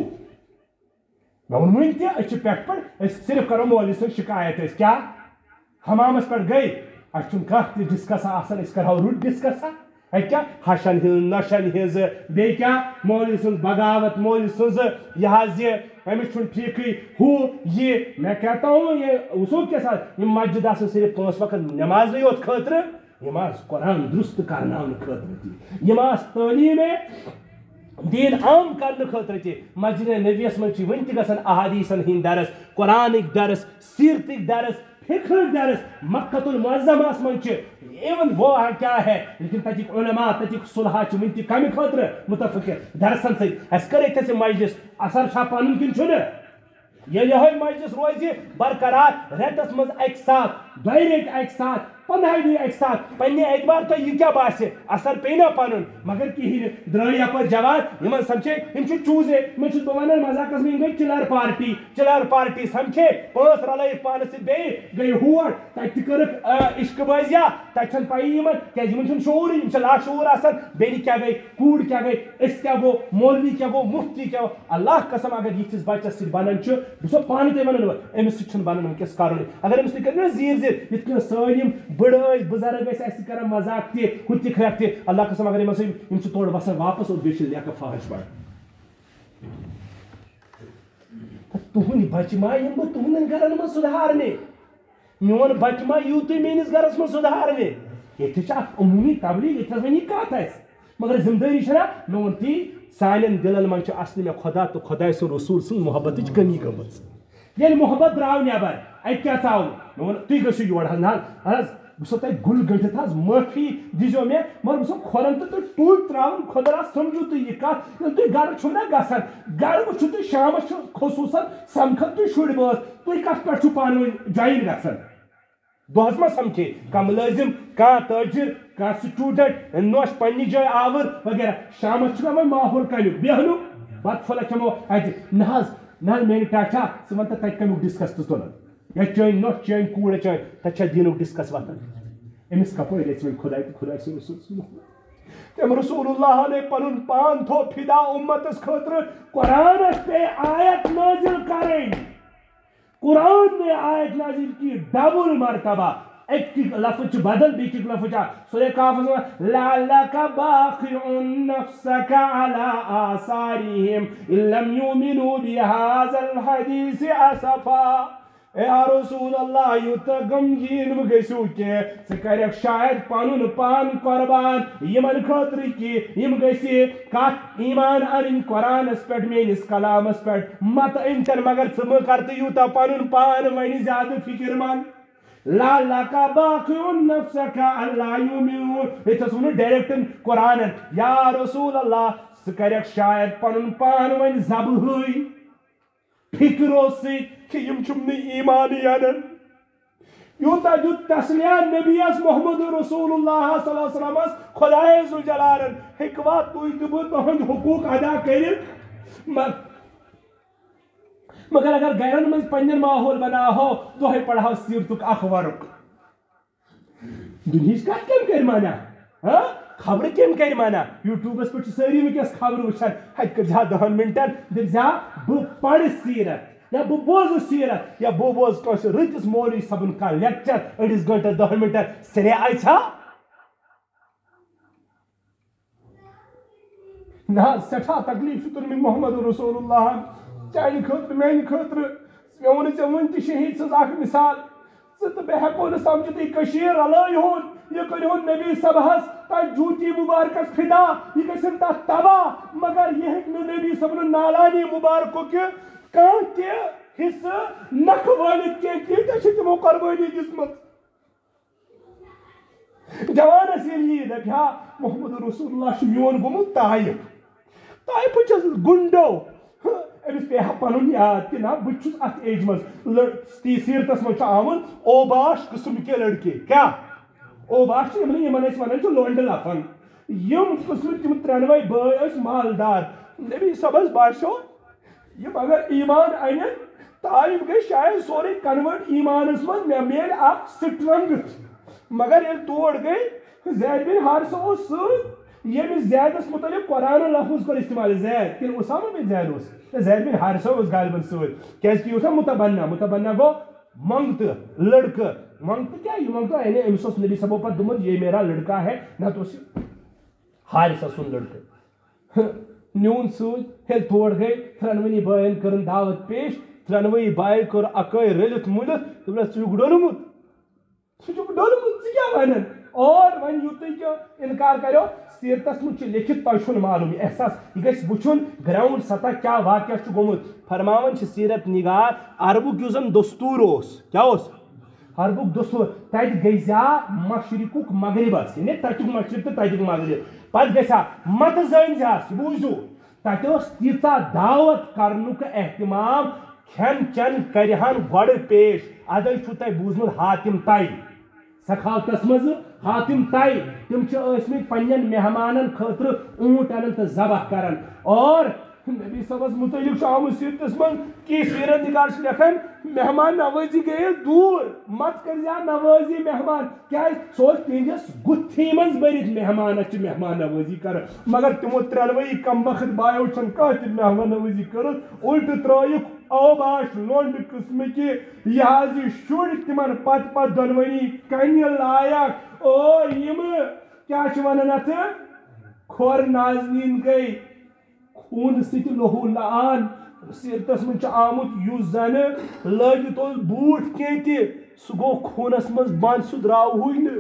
مے وون ون تہ پہ صرف کرو مولوی سن شکایت کیا حمامس پہ گئی اچھن کت ڈسکس آسان کرو رُت ڈسکس کیا ہشن ہز نشن ہز بی کیا مولوی سن بغاوت مولوی سن یہ امس ٹھیک ہو یہ میں کہتا ہوں یہ اصول کے ساتھ یہ مسجد آسان صرف 5 وقت نماز یوت خاطر یم قرآن درست کرنا خاطر یم تعلیم دین عام کرنے خاطر تہ مسجد نبیس من ون تہ گژھان احادیثن ہند درس قرآنک درس سیرتک درس فقہک درس مکۃ المعظمہ من ایون وہ کیا ہے لیکن تتک علماء تتک صلحاء ون تہ کم خاطر متفق درسن ست کر اتھے مجلس اثر چھا پن کن چھن یہ مجلس روز برقرار ریتس مز اکہ ساتھ 2 ریت اکہ ساتھ 15 دن ایک ساتھ پنہ اعتبار تو یہ کیا باسے اثر پی نا پن مگر کہین درائے یپ جوان یمن سمجھے ہم چوزے میں ونان مذاقس میں گئی چلر پارٹی سمجھے 5 رلے پانس سی گئی ہور تک کرک عشق بازیا تک پی ان شعور لاشعور آسان بیل کیا گئی کوڑ کیا گئی اس کیا گو مولوی کیا گو مفتی کیا گو اللہ قسم اگر یہ بچس سی بنان بہ پان تھی ونان امس سی بنان ونکس کرن اگر امس کر زیر یہ سالم بڑ بزرگ اس کر مذاق تہ ہُہ تہ کھرٛکھ تہ اللہ قسم اگر یم تور وسان واپس اور بیٚیہِ لیکھ فاحش بڑ تہند بچہ ما یم بہ تہندن گرن من سدھارنے میون بچہ ما یو تھی میٲنِس گرس من سدھارنے یہ عمومی تبلیغ یہ ون یہ کت آسہِ مگر ذمہ داری چھنا مے وون تی سانین دلن من اصل میں خدا تو خدا سن رسول سن محبت کمی گمژ یل محبت درٛاو نٮ۪بر اتہِ کیٛاہ ژاو مے وون تُہۍ گٔژھِو یور حظ نہ حظ بہٕ چھُسو تۄہہِ گُل گٔنڈِتھ حظ معٲفی دیٖزیو مےٚ مگر بہٕ چھُسو کھۄرن تہٕ تُہۍ ٹوٗپۍ ترٛاوان خۄدا راز سمجھِو تُہۍ یہِ کتھ ییٚلہِ تُہۍ گرٕ چھُو نا گژھان گرٕ وٕچھِو تُہۍ شامس چھُ خصوٗصن سمکھان تُہۍ شُرۍ بٲژ تُہۍ کتھ پٮ۪ٹھ چھُو پانہٕ ؤنۍ جویِن گژھان دۄہس ما سمکھے کانٛہہ مُلٲزِم کانٛہہ تٲجِر کانٛہہ سٹوٗڈنٹ نوش پننہِ جایہِ آوُر وغیرہ شامس چھُ مےٚ وۄنۍ ماحول کمیُک بیہنُک بتہٕ پھوٚلہ کھٮ۪مو اتہِ نہ حظ میانہِ ٹاٹھا ژٕ ون تہٕ تتہِ کمیُک ڈسکس تہٕ تُلان یا چٲنۍ نوٚش چٲنۍ کوٗر چٲنۍ تتہِ چھا دیٖنُک ڈسکس وتھان امس کپٲرۍ گژھِ وۄنۍ خۄداے تہٕ خۄداے سُنٛد رسول تم رسول اللہ نے پنُن پان تھوٚو فدا اُمتس خٲطرٕ قرآنس پے آیت نازل کرٕنۍ قرآن نے آیت نازل کی ڈبل مرتبہ ایک لفظ بدل بیچ لفظ سورہ کاف لعلک باخع نفسک علی آثارہم ان لم یؤمنوا بہذا الحدیث اسفا اے رسول اللہ یوتہ غمگین مہ گژھِو کینٛہہ ژٕ کریکھ شاید پنُن پان قربان یمن خٲطرٕ کہ یم گژھِ کتھ ایمان انٕنۍ قرآنس پٮ۪ٹھ میٲنِس کلامس پٮ۪ٹھ مت أنۍتن مگر ژٕ مہ کر تہٕ یوٗتاہ پنُن پان وۄنۍ زیادٕ فکر مند لعلک باخع نفسک الا یؤمنوا یہ چھس ون ڈائریکٹ قرآن یا رسول اللہ ژٕ کریکھ شاید پنُن پان وۄنۍ ذبحٕے فکرو سۭتۍ کہ یم چھم نہٕ ایمانٕے انان یوٗتاہ دیُت تسلیہ نبیس محمد رسول اللہ صلی اللہ علیہ وسلمس خدائے ذوالجلالن ہیٚکوا تُہۍ تہٕ بہٕ تُہنٛد حقوٗق ادا کٔرِتھ مگر اگر گرن من پنن ماحول بناہو دۄہے پڑھو سیرتُک اکھ ورُق دُنہِچ کتھ کٔمۍ کٔرۍ منع خبرٕ کٔمۍ کٔرۍ منع یوٗٹیوٗبس پٮ۪ٹھ چھِ سٲری ونکیٚس خبرٕ وٕچھان ہتہِ کٔرزِہا 10 منٹن دپزِہا بہٕ پرٕ سیرت یا بہٕ بوزٕ سیرت یا بہٕ بوزٕ کٲنٛسہِ رٕتِس مولوی صٲبُن کانٛہہ لیکچر أڑِس گٲنٛٹس 10 منٹن سرے آیژھا نہ حظ سٮ۪ٹھاہ تکلیٖف چھُ تُلمٕتۍ محمد رسول اللہ چانہِ خٲطرٕ میانہِ خٲطرٕ مےٚ ووٚنُے ژےٚ وٕنۍ تہِ شہیٖد سٕنٛز اکھ مثال ژٕ تہٕ بہٕ ہٮ۪کو نہٕ سمجھِتھٕے کٔشیٖر رلٲیہون یہ کٔرۍہون نبی صبحس تتھ جوٗتی مُبارکس فدا یہ گژھن تتھ تباہ مگر یہ ہیٚکہِ نہٕ نبی صبنُن نالانی مُبارکُک کانٛہہ تہِ حصہٕ نکھٕ وٲلِتھ کینٛہہ تیٖتیاہ چھِ تِمو قۄربٲنی دِژمٕژ جوانس ییٚلہِ یی دپہِ ہا محمد رسول اللہ چھُ میون گوٚمُت طایفہٕ چھس گُنڈو أمِس پیٚیہِ ہا پنُن یاد کہِ نہ بہٕ چھُس اتھ ایجہِ منٛز سیٖرتس منٛز چھُ آمُت اوباش قٕسم کے لڑکے کیٛاہ اوباش چھِ یِمن أسۍ ونان چھِ لونڈٕ لفن یم قٕسمٕکۍ تِم 3 بٲے ٲسۍ مالدار نبی صبس باسیو یم اگر ایمان انن تایف گٔے شاید سورُے کنوٲٹ ایمانس منٛز مےٚ میلہِ اکھ سٹرنگتھ مگر ییٚلہِ تور گٔے زید بن حارثہ اوس سۭتۍ ییٚمِس زیدس متعلق قرآن لفظ کوٚر استعمال زید کِنہٕ اسامہ بن زید اوس زید بن حارثہ اوس غالبن سۭتۍ کیازِ کہِ یہِ اوس متبنہ گوٚو منگتہٕ لڑکہٕ منگتہٕ کیٛاہ یہِ منگتہٕ یعنی أمِس اوس نبی صبو پتہٕ دوٚپمُت یہ میرا لڑکا ہے نتہٕ اوس یہِ حارثہ سُنٛد لڑکہٕ نیوٗن سۭتۍ ییٚلہِ تور گٔے 3 بٲین کٔرٕن دعوت پیش 3 بایہِ کوٚر اکٲے رٔلِتھ مُلِتھ دوٚپنس ژٕ چھُکھ ڈوٚلمُت ژٕ کیٛاہ ونان اور وۄنۍ یُتُے کہِ انکار کریو سیرتس منٛز چھُ لیکھِتھ تۄہہِ چھُنہٕ معلوم یہِ احساس یہِ گژھِ وٕچھُن گراوُنڈ سطح کیٛاہ واقعہ چھُ گوٚمُت فرماوان چھِ سیرت نگار عربُک یُس زن دستوٗر اوس کیٛاہ اوس عربُک دستوٗر تتہِ گژھِ ہا مشرقُک مغربس یعنی تتیُک مشرق تہٕ تتیُک مغرب پتہٕ گژھِ ہا متہٕ زٲنۍزِہس یہِ بوٗزِو تتہِ اوس تیٖژاہ دعوت کرنُک احتمام کھٮ۪ن چٮ۪ن کرِہن گۄڈٕ پیش ادے چھُو تۄہہِ بوٗزمُت حاتم طے سخاوتس مز حاتم طے تم ٲسمٕتۍ پننٮ۪ن مہمانن خٲطرٕ اونٹ انان تو ذبح کران اور نبی صبس متعلق آمت سیرتس من کہ سیرت نگار لکھان مہمان نوازی گئی دور مت کر نوازی مہمان کیا سو تہندس گتھی من برت مہمان اچھے مہمان نوازی کر مگر تمو ترنوئی کم وقت بایو چھن کانٛہہ مہمان نوازی کرت الٹ ترائک اوباش لونڈ قسم کہ یہ شر تمن پت دونونی کن لائق او یم کیا ونان ات کھور نازنین گئی خون ست لہو لعان سیرتس من آمت یس زن لگت بوٹ کی سہ گو خونس مز بند سہ درٛاوہٕے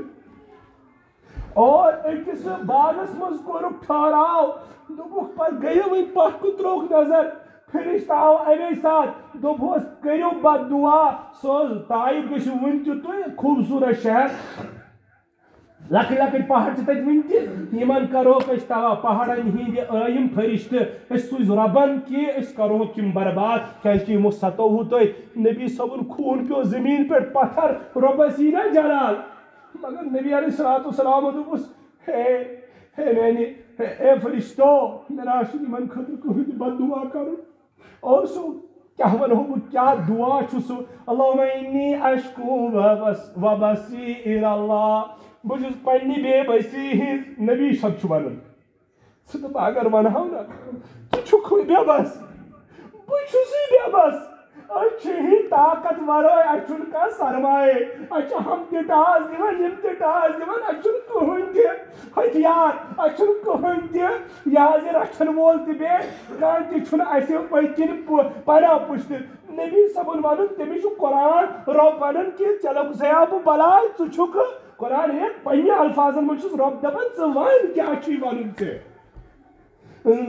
اور أکس باغس مز کورُکھ ٹھہراو دوٚپُکھ پتہٕ گٔیو وۄنۍ پتھ کُن ترٛووُکھ نظر فرشتہ آو امی ساتھ دوٚپہوس کٔرِو بد دعا سُہ طائف گٔژھِو وُنہِ تہِ تُہۍ خوٗبصوٗرت شہر لکٹ لکٹ پہاڑ تت ون کروک توا پہاڑن ہند عم فرشتہ سوز ربن کہ کروک برباد کی ستوہ تھی نبی صبن خون پیو زمین پہ پتھر ربس نا جلال مگر نبی علیہ الصلوۃ والسلام دوپس ہے میانی اے فرشتو میرا ان خطر کہین بد دعا کر اور سو کیا ونو بہ کیا دعا سو اللہم انی اشکو وبسی اللہ بس پنہ بے بسی ہز نبی صاحب ونان سب اگر ونہو نا ژٕ بے بس بس بے بس اچھی طاقت ورائے اچھن کا سرمائے اچھا ہم تہ ٹاس دان یم تہ ٹاس دان اچھن کہین تہ ہتھیار اچھن کہین تہ یہ رچھن وول تہ بے کان تہ چھن اس پتکن پناہ پشت نبی صبن ون تمس قرآن رب ونان کہ چلو سیا بہ بلائے ژٕ قرآن ہے پنہ الفاظن من رب دپان ژٕ ون کیا چھی ونن ژےٚ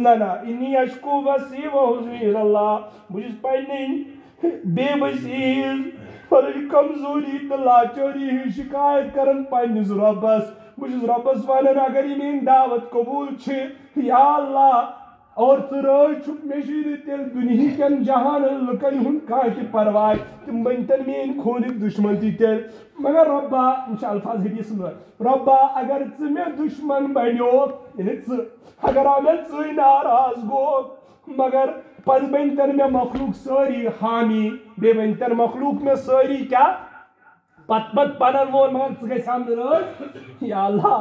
نہ انی اشکو بسی و حزنی اللہ بہت پنہ بے بسی کمزوری تو لاچاری ہن شکایت کرن پنس ربس بہت ربس ونان اگر یہ میری دعوت قبول چھ یا اللہ اور ژٕ رٲے چھُکھ مےٚ چھُے تیٚلہِ دُنہیٖکٮ۪ن جہانن لُکن ہُنٛد کانٛہہ تہِ پرواے تِم بٔنۍتن میٛٲنۍ خوٗنٕکۍ دُشمن تہِ تیٚلہِ مگر رۄبا یِم چھِ الفاظ حدیث منٛز رۄبا اگر ژٕ مےٚ دُشمن بنیوکھ یعنی ژٕ اگر آو مےٚ ژٕے ناراض گوکھ مگر پتہٕ بٔنۍتن مےٚ مخلوق سٲری حامی بیٚیہِ بٔنۍتن مخلوق مےٚ سٲری کیٛاہ پتہٕ پنن وول مگر ژٕ گژھِ ہم رٲض یا اللہ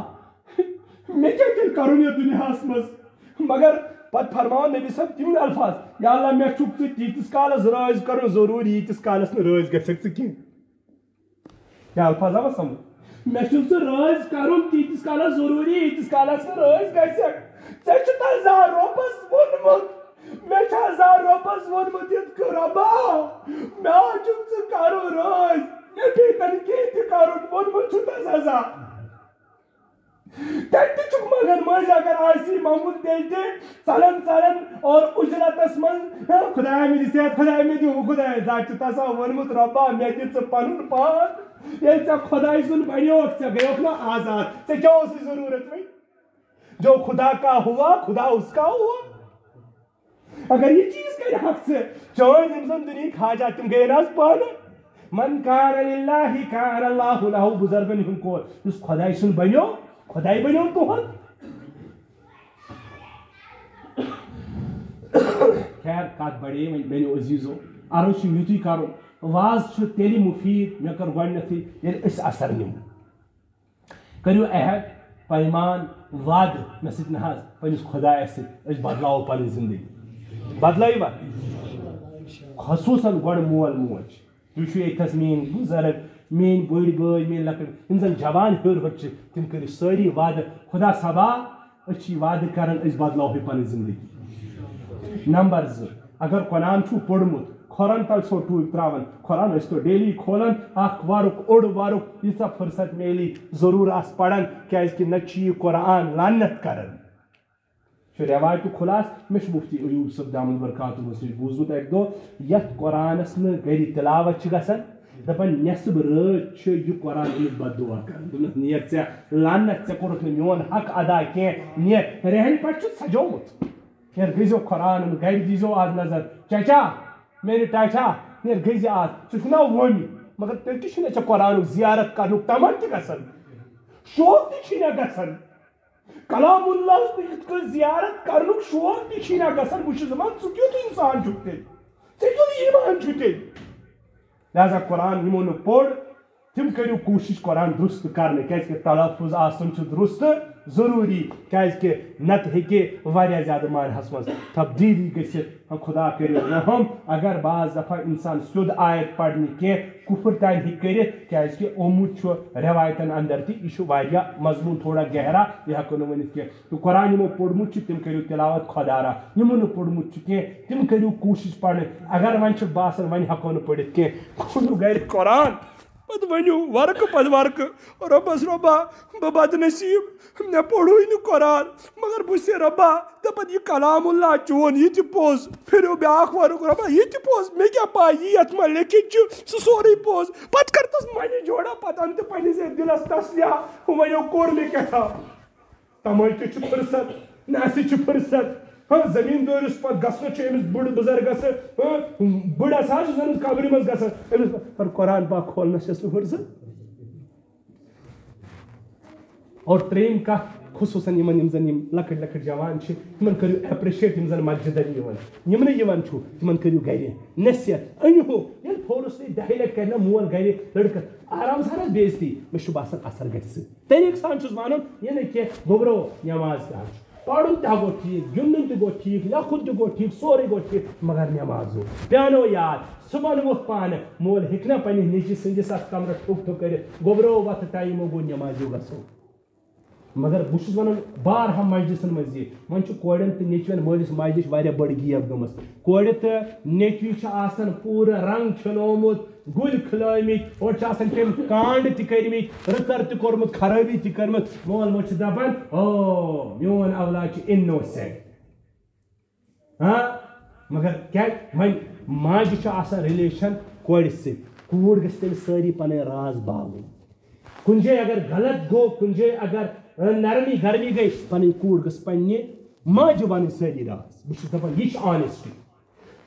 مےٚ کیٛاہ تیٚلہِ کرُن یتھ دُنیاہس منٛز مگر پتہ فرماو نبی صاحب تم الفاظ یا اللہ مے چھُکھ ژٕ تیٖتِس کالس رٲض کرُن ضروٗری ییٖتِس کالس نہٕ رٲض گژھکھ ژٕ کینٛہہ کیا الفاظ آوا سمجھ مے چھُکھ ژٕ رٲض کرُن تیٖتِس کالس ضروٗری ییٖتِس کالس نہٕ رٲض گژھکھ ژےٚ چھُتھ زانٛہہ رۄبس ووٚنمُت مے چھا زانٛہہ رۄبس ووٚنمُت یِتھ کٔنۍ رۄبا مےٚ چھُکھ ژٕ کرُن رٲض مےٚ پیٚیہِ کینٛہہ تہِ کرُن ووٚنمُت چھُتھ زانٛہہ تک مگر مز اگر آسی منگن تیل ٹلن ٹلن اور اجرتس من خدا مے دی صحت خدا مے دی خدا ذات تسا ونمت ربا مے دی پن پان یل ژے خدائی سن بنیوک ژے گیوک نا آزاد ژے کیا اس ضرورت میں جو خدا کا ہوا خدا اس کا ہوا اگر یہ چیز کرے حق سے چون انسان دنیا کھاجا تم گئے ناز پان من کان للہ کان اللہ له بزرگن ہن کو اس خدائی سن بنیو خدائی بنیو تہد خیر کت بڑے میو عزیزو عرض یوتی کرو واز تیلی مفید مے کر گۄڈنیتھٕے ییٚلہِ أسۍ اثر نِمو کٔرِو عہد پیمان وعدٕ مےٚ سۭتۍ نہ حظ پنٛنِس خۄدایس سۭتۍ أسۍ بدلاوو پنٕنۍ زندگی بدلٲیوا خصوٗصن گۄڈٕ مول موج تُہۍ چھِو ییٚتھس میٛٲنۍ بُزرگ میٛٲنۍ بٔڑۍ بٲے میٛٲنۍ لۄکٕٹۍ یِم زن جوان ہیوٚر ہیوٚر چھِ تِم کٔرِو سٲری وعدٕ خۄدا صبا أسۍ چھِ یہِ وعدٕ کران أسۍ بدلاوہو پنٕنۍ زندگی نمبر 2 اگر قرآن چھُو پوٚرمُت کھۄرن تل چھو ٹوٗپۍ تراوان کھۄرن ٲسۍ تو ڈیلی کھولان اکھ وارُک اوٚڑ وارُک ییٖژاہ فرصت میلی ضروٗر آس پران کیازِ کہِ نتہٕ چھِ یہِ قرآن لعنت کران چھُ رٮ۪وایتُک خُلاص مےٚ چھُ مفتی ایوب صٲب دامن برکاتہوٗہس نِش بوٗزمُت اکہِ دۄہ یتھ قرآنس نہٕ گرِ تلاوت چھِ گژھان دپان نٮ۪صب رٲژ چھُ یہِ قرآن أمِس بد دعا کران دوٚپنس نیر ژےٚ لعنت ژےٚ کوٚرُکھ نہٕ میون حق ادا کینٛہہ نیر رہن پٮ۪ٹھ چھُ سجومُت نیر گٔژھۍزیو قرآن گرِ دیٖزیو آز نظر چچا میرے ٹاٹا نیر گٔژھۍ آز ژٕ چھُکھ نا ووٚمہِ مگر تیل تھی چھنے قرآن زیارت کرنو تمام تی گسن شوق تی چھنے گسن کلام اللہ زیارت کرنو شوق تی چھنے گسن بوش زمان سکیو تو انسان چھتے سکیو تو ایمان چھتے لہذا قرآن یمون پوڑ تم کرو کوشش قرآن درست کرنے کیازکہ تلفظ آسن چھ درست ضروری کیازکہ نت ہیکے واریاہ زیادہ معنیس مز تبدیلی گژھتھ خدا کرو رحم اگر بعض دفعہ انسان سیود آیت پڑھنے کی کفر تین ہیک کرت کیازکہ آمت روایتن اندر تہ یہ واریاہ مضمون تھوڑا گہرا یہ ہیکو نہ ورنت کی تو قرآن یمو پوڑمت تم کرو تلاوت خدارا یمو نہ پوڑمت کی تم کرو کوشش پڑھنے اگر ون باسان ون ہیکو نہ پڑھت کی کھولو گھر قرآن پتہ ونیو ورک پتہ ورک ربس ربا بہ بد نصیب مے پوڑوی نہ قرآن مگر بس ربا دپن یہ کلام اللہ چون یہ پوز پھر بیاکھ ورک ربا یہ پوز مے کیا پا یہ ات ما لکھت سہ سورے پوز پتہ کرتس منہ جوڑا پتہ انت پنس دلس تسلیا ونیو کور مے کیا تھا تمچ فرصت نہ فرصت ہاں زمین دورس پہ گھنٹہ امس بڑ بزرگس بڑ زن قبر مز گھن پر قرآن پاک کھولنس یس فرصت اور تریم کت خصوصاً زن لکٹ لکٹ جوان تمن کرو ایپریشیٹ زن مسجدن یمن تمن کرو گھر نصیحت انہو یل پھورس تھی 10 لٹ کرنا مول گھر لڑکہ آرام سان بےزتی مے باسان اثر گھس طریقہ سان ون یہ نا کہ گوبرو نماز پڑھن تہ گو ٹھیک گندن تہ گو ٹھیک لکھن تہ گو ٹھیک سورے گو ٹھیک مگر نماز ہو پیانو یاد صبح وقت پانے مول ہیکنا پنہ نیچی سندس ات کمرہ ٹھک ٹھک کرت گوبرو وقت ٹائم گو نماز گھو مگر بہت ونان بارہا مجلسن مز یہ ون کورن تو نیچوین مالس ماجہ واریاہ بڑ گیپ گمت کور تو نیچوی آسان پورٕ رنگ چھنومت گل کھلٲمت اور تم کانڈ تہ کرمت رٕژر تہ کورمت خرٲبی تہ کرمت مول موج دپان او میون اولاد انوسینٹ ہاں مگر کیا ون ماجہ آسان رلیشن کورِ سۭتۍ کوٗر گژھِ تٔمِس سٲری پنٕنۍ راز باوٕنۍ کُنہِ جایہِ اگر غلط گوٚو کُنہِ جایہِ اگر نرمی گرمی گئی پنٕنۍ کوٗر گٔژھ پننہِ ماجہِ ونٕنۍ سٲری راز بہٕ چھُس دپان یہِ چھِ آنیسٹی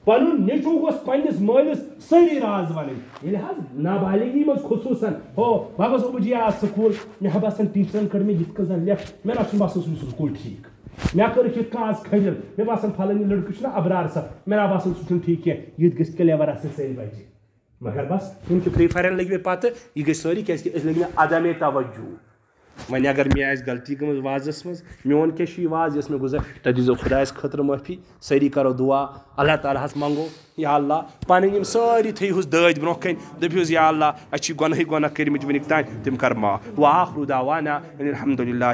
پنُن نیٚچوٗ گوٚژھ پننِس مٲلِس سٲری راز ونٕنۍ ییٚلہِ حظ نابالغی منٛز خصوٗصن ہو بہٕ گوٚژھ ابوٗجی آز سکوٗل مےٚ ہا باسان ٹیٖچرن کٔر مےٚ یِتھ کٔنۍ زن لیکھ مےٚ نہ چھُنہٕ باسان سُہ سکوٗل ٹھیٖک مےٚ کٔرٕکھ یِتھ کٔنۍ آز کھٔجل مےٚ باسان پھلٲنی لڑکہٕ چھُنہ ابرار صٲب مےٚ نہ باسان سُہ چھُنہٕ ٹھیٖک کینٛہہ یِتھ گژھِ کلیور آسٕنۍ سٲری بچہِ مگر بس یِم چھِ فری فایرن لٔگۍ مےٚ پتہٕ یہِ گٔے سٲری کیازکہِ أسۍ لٔگۍ مےٚ عدمے توجوٗ وۄنۍ اگر مےٚ آسہِ غلطی گٔمٕژ وازس منٛز میون کیٛاہ چھُ یہِ واز یۄس مےٚ گُزر تۄہہِ دیٖزیو خۄدایس خٲطرٕ معٲفی سٲری کرو دعا اللہ تعالیٰ ہس منگو یا اللہ پنٕنۍ یِم سٲری تھٲیہوس دٲدۍ برونٛہہ کَنۍ دٔپہوس یا اللہ اَسہِ چھِ گۄنہٕے گۄناہ کٔرمٕتۍ وٕنیُک تانۍ تِم کر معاف وآخر دعوانا ان الحمدُ للہ